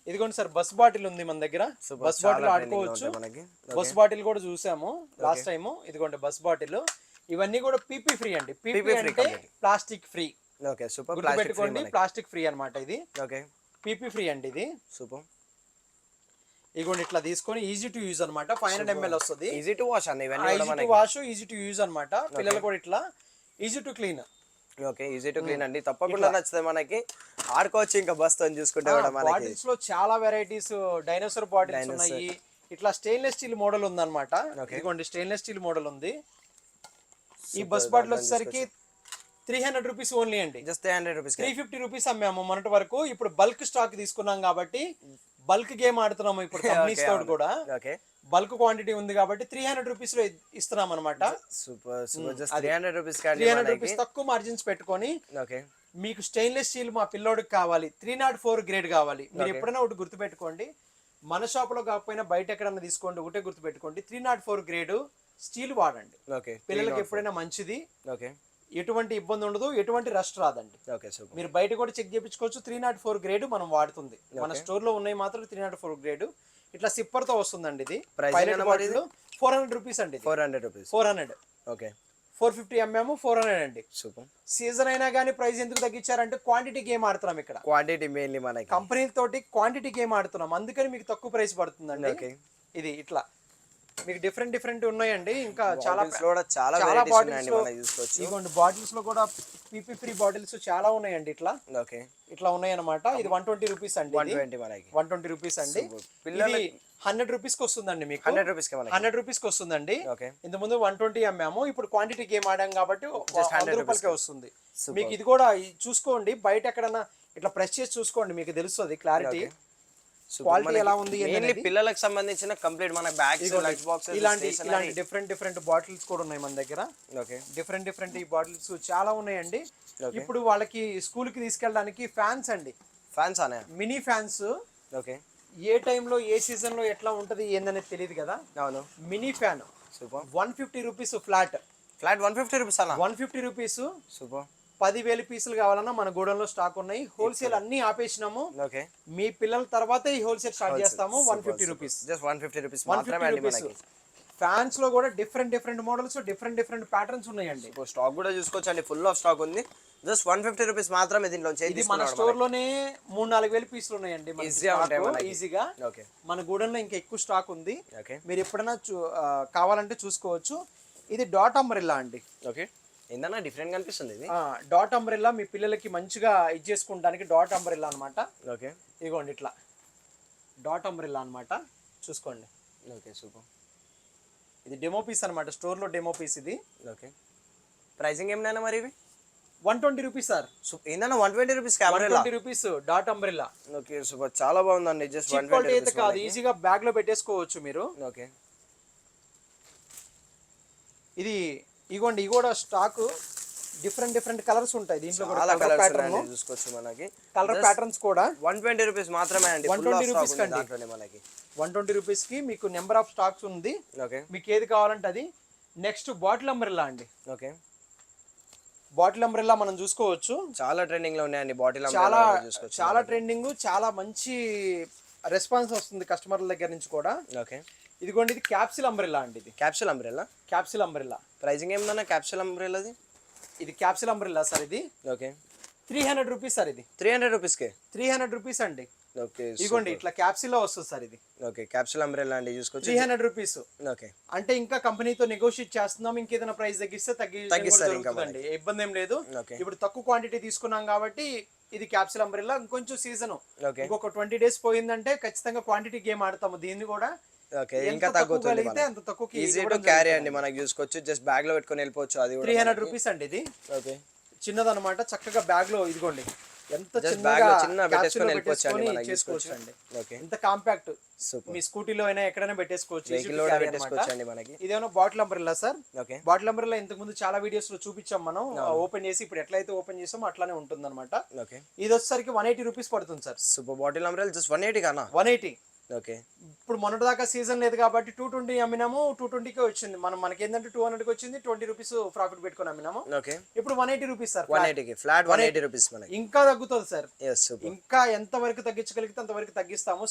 ఇదిగోండి సార్, బస్ బాటిల్ ఉంది మన దగ్గర. బస్ బాటిల్ ఆడుకోవచ్చు. బస్ బాటిల్ కూడా చూసాము లాస్ట్ టైం. ఇదిగోండి బస్ బాటిల్. ఇవన్నీ కూడా పీపీ ఫ్రీ అండి. పీపీ అంటే ప్లాస్టిక్ ఫ్రీ. ఓకే సూపర్, గుర్తుపెట్టుకోండి, ప్లాస్టిక్ ఫ్రీ అన్నమాట ఇది. ఓకే పీపీ ఫ్రీ అండి ఇది. సూపర్. ఇగోండి ఇట్లా తీసుకొని ఈజీ టు యూజ్ అన్నమాట. 500 ml వస్తుంది. ఈజీ టు వాష్ అండి ఇవన్నీ. Easy to wash, easy to use అన్నమాట. పిల్లలు కూడా ఇట్లా easy to clean. Okay easy to clean అండి. తప్పకుండా నచ్చుతుంది మనకి. ఆడుకోవచ్చు ఇంకా బస్ తో చూసుకుంటే కూడా. మనకి బాటిల్స్ లో చాలా వెరైటీస్, డైనోసార్ బాటిల్స్ ఉన్నాయి. ఇట్లా స్టెయిన్లెస్ స్టీల్ మోడల్ ఉంది అనమాట. ఇదిగోండి స్టెయిన్లెస్ స్టీల్ మోడల్ ఉంది. ఈ బస్ బాటిల్ వచ్చేసరికి 300 రూపీస్ ఓన్లీ అండి. జస్ట్ 300 రూపీస్ 350 రూపీస్ అమ్మాము మొన్నటి వరకు. ఇప్పుడు బల్క్ స్టాక్ తీసుకున్నాం కాబట్టి బల్క్ గేమ్ ఆడుతున్నాము ఇప్పుడు కంపెనీస్ తోటి కూడా. ఓకే బల్క్ క్వాంటిటీ ఉంది కాబట్టి 300 రూపీస్ లో ఇస్తున్నాం అనమాట. Super super just 300 rupees 300 rupees తక్కువ మార్జిన్స్ పెట్టుకొని ఓకే మీకు స్టెయిన్లెస్ స్టీల్ మా పిల్లోడికి కావాలి 304 గ్రేడ్ కావాలి. మీరు ఎప్పుడైనా ఒకటి గుర్తుపెట్టుకోండి, మన షాప్ లో కాకపోయినా బయట ఎక్కడన్నా తీసుకోండి, ఒకటే గుర్తుపెట్టుకోండి 304 గ్రేడ్ స్టీల్ వాడండి. ఓకే పిల్లలకి ఎప్పుడైనా మంచిది, ఓకే ఎటువంటి ఇబ్బంది ఉండదు, ఎటువంటి రస్ట్ రాదండి. ఓకే సూపర్ మీరు బయట కూడా చెక్ చేయించుకోవచ్చు. 304 గ్రేడ్ మనం వాడుతుంది, మన స్టోర్ లో ఉన్నాయి మాత్రం 304 గ్రేడ్. ఇట్లా సిప్పర్ తో వస్తుందండి ఇది. పైలట్ బాటిల్ 400 రూపీస్ అండి. 400 రూపీస్ 400 ఓకే 450 ఎంఎం 400 అండి. సూపర్. సీజన్ అయినా కానీ ప్రైస్ ఎందుకు తగ్గించారంటే క్వాంటిటీ గేమ్ ఆడుతున్నాం ఇక్కడ. క్వాంటిటీ మెయిన్లీ మనకి కంపెనీ తోటి క్వాంటిటీ గేమ్ ఆడుతున్నాం, అందుకని మీకు తక్కువ ప్రైస్ పడుతుందండి. ఓకే ఇది ఇట్లా మీకు డిఫరెంట్ ఉన్నాయండి. ఇంకా చాలా చాలా బాటిల్స్ లో చూసుకోవచ్చు. ఇదిగోండి బాటిల్స్ లో కూడా పీపీ ఫ్రీ బాటిల్స్ చాలా ఉన్నాయండి. ఇట్లా ఓకే ఇట్లా ఉన్నాయి అనమాట. ఇది 120 రూపీస్ అండి. 120 రూపీస్ అండి. పిల్లలు 100 రూపీస్ కి వస్తుందండి మీకు. 100 రూపీస్ 100 రూపీస్ కి వస్తుందండి. ఓకే ఇంత ముందు 120 అమ్మాము, ఇప్పుడు క్వాంటిటీ గేమ్ ఆడాం కాబట్టి 100 రూపాయలకే వస్తుంది మీకు. ఇది కూడా చూసుకోండి, బయట ఎక్కడన్నా ఇట్లా ప్రెస్ చేసి చూసుకోండి, మీకు తెలుస్తుంది క్లారిటీ క్వాలిటీ ఎలా ఉంది. పిల్లలకు సంబంధించిన కంప్లీట్ మన బ్యాగ్స్ లంచ్ బాక్సెస్ ఇలాంటి డిఫరెంట్ బాటిల్స్ కూడా ఉన్నాయి మన దగ్గర. ఓకే డిఫరెంట్ ఈ బాటిల్స్ చాలా ఉన్నాయండి. ఇప్పుడు వాళ్ళకి స్కూల్ కి తీసుకెళ్ళడానికి ఫ్యాన్స్ అండి. ఫ్యాన్స్ అనే మినీ ఫ్యాన్స్. ఓకే ఏ టైంలో ఏ సీజన్ లో ఎట్లా ఉంటది ఏందనేది తెలియదు కదా. అవును mini fan super 150 rupees flat 150 rupees అలా 150 రూపీస్. సూపర్ 10,000 పీసులు కావాలన్నా మన గోడౌన్ లో స్టాక్ ఉన్నాయి. హోల్సేల్ అన్ని ఆపేసినాము. ఓకే మీ పిల్లల తర్వాత ఈ హోల్సేల్ స్టార్ట్ చేస్తాము. 150 రూపీస్ జస్ట్ 150 రూపీస్ మాత్రమే అండి మనకి. ఫ్యాన్స్ లో కూడా డిఫరెంట్ మోడల్స్ డిఫరెంట్ ప్యాటర్న్స్ ఉన్నాయండి. స్టాక్ కూడా చూసుకోవచ్చు అండి, ఫుల్ ఆఫ్ స్టాక్ ఉంది. జస్ట్ 150 రూపీస్ మాత్రమే దీంట్లో. ఇది మన స్టోర్ లోనే 3-4 వేల పీసులు ఉన్నాయండి ఈజీగా. ఓకే మన గూడెంలో ఇంకా ఎక్కువ స్టాక్ ఉంది. ఓకే మీరు ఎప్పుడైనా కావాలంటే చూసుకోవచ్చు. ఇది డాట్ అంబ్రెల్లా అండి. ఓకే ఏందన్నా డిఫరెంట్ కనిపిస్తుంది ఇది. డాట్ అంబ్రెల్లా మీ పిల్లలకి మంచిగా ఇది చేసుకోవడానికి డాట్ అంబ్రెల్లా అనమాట. ఓకే ఇదిగోండి ఇట్లా డాట్ అంబ్రెల్లా అనమాట, చూసుకోండి. Okay super. ఇది డెమో పీస్ అనమాట, స్టోర్ లో డెమో పీస్ ఇది. ఓకే ప్రైసింగ్ ఏమైనా మరి ఇవి 120 రూపీస్ సార్. ఏందన్నా 120 rupees camera 120 rupees dot umbrella. Okay super, చాలా బాగుందండి. జస్ట్ 120 అయితే కాదు, ఈజీగా బ్యాగ్ లో పెట్టేసుకోవచ్చు మీరు. ఓకే ఇది ఇగోండి, ఇది కూడా స్టాక్ డిఫరెంట్ కలర్స్ ఉంటాయి దీంట్లో కూడా. చాలా కలర్స్ ఉన్నాయి చూసుకోవచ్చు మనకి. కలర్ ప్యాటర్న్స్ కూడా 120 రూపీస్ మాత్రమే అండి. 120 రూపీస్ కండి దాంట్లోనే మనకి 120 రూపీస్ కి మీకు నెంబర్ ఆఫ్ స్టాక్స్ ఉంది. ఓకే మీకు ఏది కావాలంటే అది. నెక్స్ట్ బాటిల్ అంబ్రెల్లా అండి. ఓకే బాటిల్ అంబ్రెల్లా మనం చూసుకోవచ్చు, చాలా ట్రెండింగ్ లో ఉన్నాయండి బాటిల్ అంబ్రెల్లా. చాలా ట్రెండింగ్, చాలా మంచి రెస్పాన్స్ వస్తుంది కస్టమర్ల దగ్గర నుంచి కూడా. ఓకే ఇదిగోండి, ఇది క్యాప్సిల్ అంబ్రెల్లా అండి. ఇది capsule umbrella. Capsule umbrella pricing ఏమన్నా క్యాప్సూల్ అంబ్రెల్లాది? ఇది క్యాప్సిల్ అంబ్రెల్లా సార్. ఇది ఓకే 300 రూపీస్ సార్. ఇది 300 రూపీస్ కే 300 రూపీస్ అండి. ఓకే ఇదిగోండి ఇట్లా క్యాప్సిల్ లో వస్తుంది సార్ ఇది. ఓకే క్యాప్సూల్ అంబ్రెల్లా అండి, చూసుకోవచ్చు 300 రూపీస్. ఓకే అంటే ఇంకా కంపెనీతో నెగోషియేట్ చేస్తున్నాం, ఇంకేదైనా ప్రైస్ తగ్గిస్తే తగ్గిస్తుంది, ఇబ్బంది ఏం లేదు. ఇప్పుడు తక్కువ క్వాంటిటీ తీసుకున్నాం కాబట్టి ఇది క్యాప్సూల్ అంబ్రెల్లా. ఇంకొంచెం సీజన్ ఇంకొక 20 days పోయిందంటే ఖచ్చితంగా క్వాంటిటీ గేమ్ ఆడతాము దీన్ని కూడా. ఓకే ఇంకా తగ్గుతుంది, అంత తక్కువకి ఈజీ టు క్యారీ అండి మనకి. చూసుకోవచ్చు జస్ట్ బ్యాగ్ లో పెట్టుకొని వెళ్ళిపోవచ్చు. అది 300 రూపీస్ అండి. ఇది ఓకే చిన్నదన్నమాట, చక్కగా బ్యాగ్ లో ఇదిగోండి ఎంత చిన్న పెట్టేసుకొని వెళ్ళిపోవచ్చు అండి. ఇంత కాంపాక్ట్, మీ స్కూటీలో అయినా ఎక్కడైనా పెట్టేసుకోవచ్చు అండి మనకి. ఇదేమో bottle umbrella sir. Okay bottle umbrella ఇంతకు ముందు చాలా వీడియోస్ లో చూపించాం మనం. ఓపెన్ చేసి ఇప్పుడు ఎట్లయితే ఓపెన్ చేసామో అట్లానే ఉంటుంది అనమాట. ఓకే ఇది వచ్చేసరికి 180 రూపీస్ పడుతుంది sir. Super bottle umbrella just 180 కానా? 180. ఓకే ఇప్పుడు మొన్నటి దాకా సీజన్ లేదు కాబట్టి 220 అమ్మినాము, 220కే వచ్చింది. మనకి ఏంటంటే 200కి వచ్చింది, 20 రూపీస్ ప్రాఫిట్ పెట్టుకొని అమ్మినాము. ఓకే ఇప్పుడు 180 రూపీస్ సార్. 180 కి ఫ్లాట్ 180 రూపీస్ మనకి. ఇంకా తగ్గుతుంది సార్. yes super. ఇంకా ఎంత వరకు తగ్గించగలిగితే అంతవరకు తగ్గిస్తాము.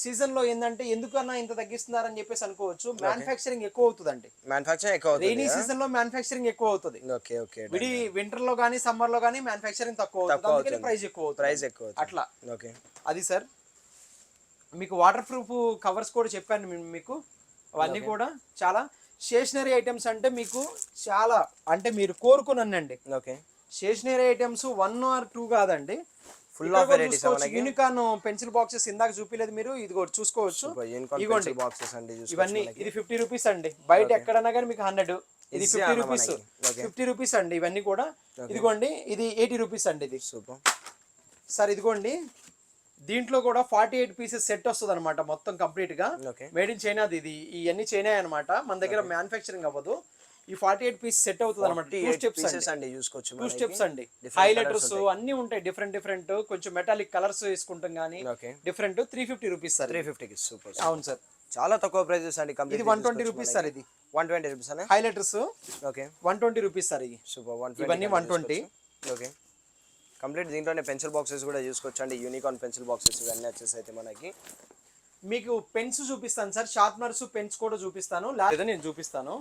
సీజన్ లో ఏంటంటే ఎందుకన్నా ఇంత తగ్గిస్తున్నారని చెప్పేసి అనుకోవచ్చు. మ్యానుఫ్యాక్చరింగ్ ఎక్కువ అవుతుందండి. మ్యానుఫ్యాక్చరింగ్ ఎక్కువ అవుతుంది. రైనీ సీజన్ లో మ్యానుఫ్యాక్చరింగ్ ఎక్కువ అవుతుంది. ఓకే ఓకే విడి వింటర్ లో గానీ సమ్మర్ లో గానీ మ్యానుఫ్యాక్చరింగ్ తక్కువ అవుతుంది, అందుకని ప్రైస్ ఎక్కువ అవుతుంది. అట్లా ఓకే అది సార్. మీకు వాటర్ ప్రూఫ్ కవర్స్ కూడా చెప్పాను మీకు. అవన్నీ కూడా చాలా స్టేషనరీ ఐటమ్స్ అంటే మీకు చాలా అంటే మీరు కోరుకునండి. ఓకే స్టేషనరీ ఐటమ్స్ 1 or 2 కాదండి, ఫుల్ ఆఫ్ వెరైటీస్ మనకి. యూనికార్న్ పెన్సిల్ బాక్సెస్ ఇందాక చూపిలేదు మీరు, ఇది కూడా చూసుకోవచ్చు. యూనికార్న్ పెన్సిల్ బాక్సెస్ అండి ఇవన్నీ. ఇది 50 రూపీస్ అండి. బయట ఎక్కడన్నా కానీ మీకు 100. ఇది Easy 50 అన్న రూపీస్, మనకి. Okay. 50 రూపీస్ అండి ఇవన్నీ కూడా. ఇదిగోండి ఇది 80 రూపీస్ అండి ఇది. సూపర్. సార్ ఇదిగోండి దీంట్లో కూడా 48 పీసెస్ సెట్ వస్తుంది అనమాట మొత్తం కంప్లీట్ గా. ఓకే. మేడ్ ఇన్ చైనాది ఇది. ఇవన్నీ చైనా అనమాట, మన దగ్గర మ్యానుఫ్యాక్చరింగ్ అవ్వదు. ఈ 48 పీస్ సెట్ అవుతుంది అనమాట. 2 స్టెప్స్ పీసెస్ అండి చూసుకోవచ్చు 2 మనకి. స్టెప్స్ అండి. Different హైలైటర్స్ colours ఉంటాయి. అన్ని ఉంటాయి డిఫరెంట్ డిఫరెంట్. కొంచెం మెటాలిక్ కలర్స్ వేసుకుంటాం గానీ ఓకే. డిఫరెంట్. 350 rupees sir. 350 కి సూపర్. అవును సార్. చాలా తక్కువ ప్రైజెస్ అండి. కంప్లీట్ ఇది 120 రూపీస్ సార్. ఇది 120 రూపీస్ అనే. Highlighters okay. 120 rupees sir. ఇది సూపర్. 120 ఇవన్నీ 120. ఓకే. కంప్లీట్ దీంట్లోనే పెన్సిల్ బాక్సెస్ కూడా చూసుకోవచ్చు అండి. యూనికార్న్ పెన్సిల్ బాక్సెస్ ఇవన్నీ వచ్చేసి అయితే మనకి. మీకు పెన్స్ చూపిస్తాను సార్, షార్ప్నర్స్ పెన్స్ కూడా చూపిస్తాను. లేదా నేను చూపిస్తాను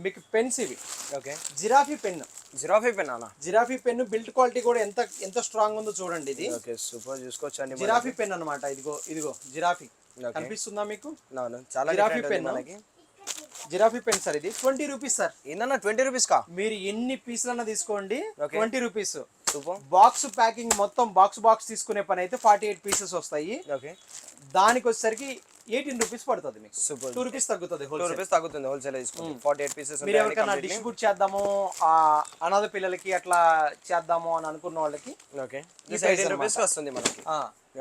మీకు పెన్స్ ఇవి. Okay. Giraffe pen. Giraffe pen అన్న. జిరాఫీ పెన్ బిల్ట్ క్వాలిటీ కూడా ఎంత స్ట్రాంగ్ ఉందో చూడండి. ఇది ఓకే సూపర్ చూసుకోవచ్చు అండి. జిరాఫీ పెన్ అన్నమాట. ఇదిగో జిరాఫీ కనిపిస్తుందా మీకు? అవును చాలా జిరాఫీ డిఫరెంట్ పెన్ మనకి. Giraffe pen sir. ఇది 20 రూపీస్ సార్. ఏందన్నా 20 రూపీస్ కా? మీరు ఎన్ని పీసులన్నా తీసుకోండి 20 రూపీస్. సూపర్. బాక్స్ ప్యాకింగ్ మొత్తం బాక్స్ తీసుకునే పని అయితే 48 పీసెస్ వస్తాయి. ఓకే. దానికి వచ్చేసరికి 18 రూపీస్ పడుతుంది మీకు. సూపర్. 2 రూపీస్ తగ్గుతుంది. 2 రూపీస్ తగ్గుతుంది హోల్సేల్ తీసుకుంటే. 48 పీసెస్ మీరు ఎవరికైనా డిస్ట్రిబ్యూట్ చేద్దాము అనాథ పిల్లలకి అట్లా చేద్దాము అని అనుకున్న వాళ్ళకి ఓకే. ఇది 18 రూపీస్ కి వస్తుంది మనకి.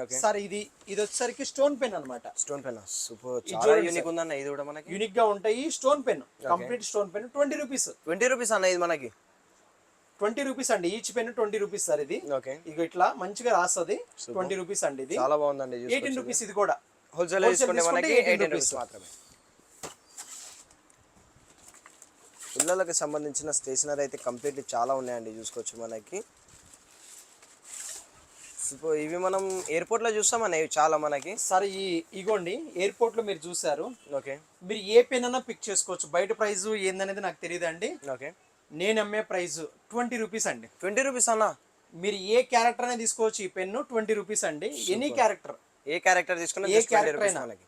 ఓకే. సార్ ఇది వచ్చేసరికి స్టోన్ పెన్ అన్నమాట. Stone pen super. చాలా యూనిక్ ఉందన్న ఇది కూడా మనకి. యూనిక్ గా ఉంటాయి. Stone pen complete stone pen 20 rupees. 20 rupees అన్న ఇది మనకి. 20 రూపీస్ అండి. Each pen 20 rupees sir. ఇది ఓకే. ఇక ఇట్లా మంచిగా రాస్తుంది. 20 రూపీస్ అండి ఇది. చాలా బాగుందండి. 18 రూపీస్ ఇది కూడా. హోల్సేల్ తీసుకుంటే మనకి 18 రూపీస్ మాత్రమే. పిల్లలకు సంబంధించిన స్టేషనరీ అయితే కంప్లీట్లీ చాలా ఉన్నాయండి చూసుకోవచ్చు మనకి. ఇప్పుడు ఇవి మనం ఎయిర్పోర్ట్ లో చూస్తామన్న ఇవి చాలా మనకి. సార్ ఇగోండి ఎయిర్పోర్ట్ లో మీరు చూసారు. ఓకే. మీరు ఏ పెన్ అన్నా పిక్ చేసుకోవచ్చు. బయట ప్రైస్ ఏందనేది నాకు తెలియదు అండి. ఓకే. నేను అమ్మే ప్రైస్ 20 రూపీస్ అండి. 20 రూపీస్ అన్న. మీరు ఏ క్యారెక్టర్ అనేది తీసుకోవచ్చు. ఈ పెన్ను 20 రూపీస్ అండి. ఎనీ క్యారెక్టర్, ఏ క్యారెక్టర్ తీసుకున్నా ఏ 20 క్యారెక్టర్ రూపీస్ అయినా. మనకి.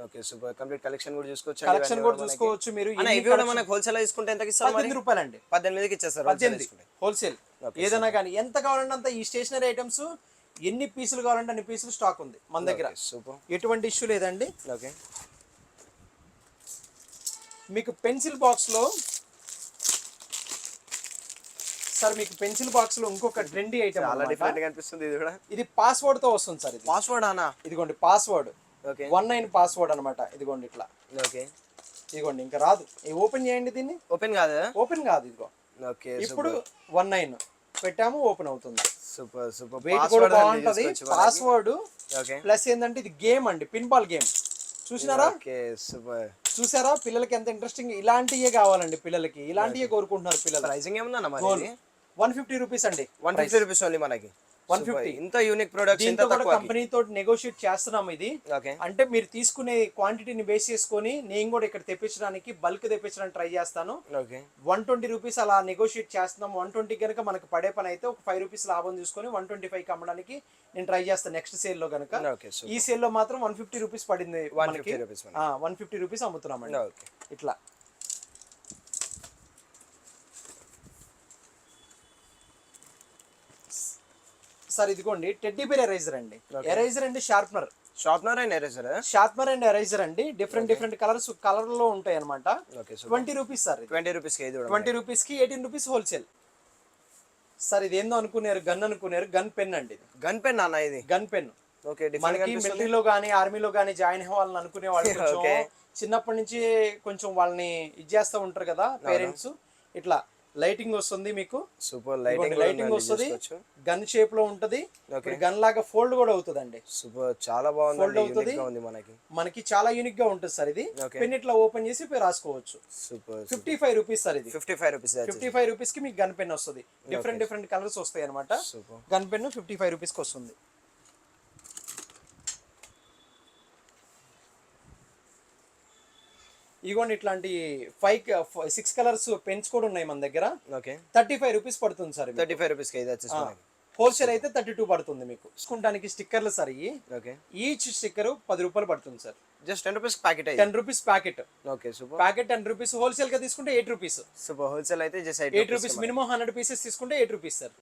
Okay super. కంప్లీట్ కలెక్షన్ కూడా చూసుకోవచ్చు. కలెక్షన్ కూడా చూసుకోవచ్చు మీరు. అన్న ఇవి కూడా మనకి హోల్సేల్ తీసుకుంటే ఎంతకి ఇస్తారు మరి? 18 రూపాయలండి. 18కి ఇచ్చేస్తారు 18 హోల్సేల్. ఏదైనా కానీ ఎంత కావాలంటే అంత. ఈ స్టేషనరీ ఐటమ్స్ ఎన్ని పీసులు కావాలంటే అన్ని పీసులు స్టాక్ ఉంది మన దగ్గర. సూపర్. ఎటువంటి ఇష్యూ లేదండి. ఓకే. మీకు పెన్సిల్ బాక్స్ లో సార్, మీకు పెన్సిల్ బాక్స్ లో ఇంకొక ట్రెండీ ఐటమ్ చాలా డిఫరెంట్ గా అనిపిస్తుంది ఇది కూడా. ఇది పాస్వర్డ్ తో వస్తుంది సార్. ఇది పాస్వర్డ్ అన్న. ఇదిగోండి పాస్వర్డ్. ఓకే. 19 పాస్వర్డ్ అన్నమాట. ఇదిగోండి ఇట్లా. ఓకే. ఇదిగోండి ఇంకా రాదు. ఓపెన్ చేయండి దీన్ని. ఓపెన్ కాదు. ఓపెన్ కాదు. ఇదిగో ఓకే. ఇప్పుడు 19 పెట్టాము, ఓపెన్ అవుతుంది. Super super. వెయిట్ కూడా బాగుంటది. Password okay. ప్లస్ ఏంటంటే ఇది గేమ్ అండి, పిన్ బాల్ గేమ్. చూసినారా? Okay super. చూసారా? పిల్లలకి ఎంత ఇంట్రెస్టింగ్. ఇలాంటివే కావాలండి పిల్లలకి. ఇలాంటివే కోరుకుంటున్నారు పిల్లలు. ప్రైసింగ్ ఏముందన్న మరి? 150 రూపీస్ అండి. 150 రూపీస్ ఓన్లీ మనకి. 150. ఇంత యూనిక్ ప్రొడక్ట్స్ ఇంత దీంతో కూడా తక్కువ. కంపెనీ తోటి నెగోషియేట్ చేస్తున్నాం ఇది. ఓకే. అంటే మీరు తీసుకునే క్వాంటిటీని బేస్ చేసుకొని నేను కూడా ఇక్కడ తెప్పించడానికి బల్క్ తెప్పించడానికి ట్రై చేస్తాను. ఓకే. 120 రూపీస్ అలా నెగోషియేట్ చేస్తున్నాం. 120 కనుక మనకు పడే పని అయితే ఒక 5 రూపీస్ లాభం తీసుకొని 125కి అమ్మడానికి నేను ట్రై చేస్తాను నెక్స్ట్ సేల్ లో కనుక. ఓకే. ఈ సేల్ లో మాత్రం 150 రూపీస్ పడింది మనకి. 150 రూపీస్. 150 రూపీస్ అమ్ముతున్నామండి. ఓకే. ఇట్లా సార్. ఇదిగోండి టెడ్డీ బేర్ ఎరైజర్ అండి. ఎరైజర్ అండి sharpener. Sharpener and eraser. Sharpener and eraser అండి. డిఫరెంట్ కలర్ లో ఉంటాయి అనమాట. ఓకే. 20 rupees sir. 20 రూపీస్ కి ఇది కూడా. 20 రూపీస్ కి 18 రూపీస్ హోల్సేల్. సార్ ఇది ఏందో అనుకున్నారు, గన్ అనుకున్నారు. గన్ పెన్ అండి. గన్ పెన్ అన్న ఇది. Gun pen. ఓకే. మనకి మిలిటరీలో గానీ ఆర్మీలో గానీ జాయిన్ అవ్వాలని అనుకునే వాళ్ళు చిన్నప్పటి నుంచి కొంచెం వాళ్ళని ఇది చేస్తూ ఉంటారు కదా పేరెంట్స్. ఇట్లా లైటింగ్ వస్తుంది మీకు. సూపర్. లైటింగ్ వస్తుంది. గన్ షేప్ లో ఉంటది. గన్ లాగా ఫోల్డ్ కూడా అవుతుంది అండి. సూపర్. చాలా బాగుంది. ఫోల్డ్ అవుతుంది. మనకి చాలా యూనిక్ గా ఉంటుంది సార్ ఇది. పెన్ ఇట్లా ఓపెన్ చేసి రాసుకోవచ్చు. సూపర్. 55 రూపీస్ సార్ ఇది. 55 రూపీస్. 55 రూపీస్ కి మీకు గన్ పెన్ వస్తుంది. డిఫరెంట్ కలర్స్ వస్తాయి అనమాట. గన్ పెన్ 55 రూపీస్ కి వస్తుంది. ఇగోండి ఇట్లాంటి 6 కలర్స్ పెన్స్ కూడా ఉన్నాయి మన దగ్గర. ఓకే. 35 రూపీస్ పడుతుంది సార్. 35 రూపీస్ కి ఇది వచ్చేసి మనకి. హోల్సేల్ అయితే 32 పడుతుంది మీకు. తీసుకుంటానికి స్టిక్కర్లు సార్. ఓకే. ఈచ్ స్టిక్కర్ 10 రూపాయలు పడుతుంది sir. Just 10 rupees packet. 10 rupees packet. Okay. Super. Packet 10 rupees. Wholesale గా తీసుకుంటే 8 రూపీస్. సూపర్. హోల్సేల్ అయితే జస్ట్ 8 రూపీస్. మినిమం 100 పీసెస్ తీసుకుంటే 8 రూపీస్ సార్.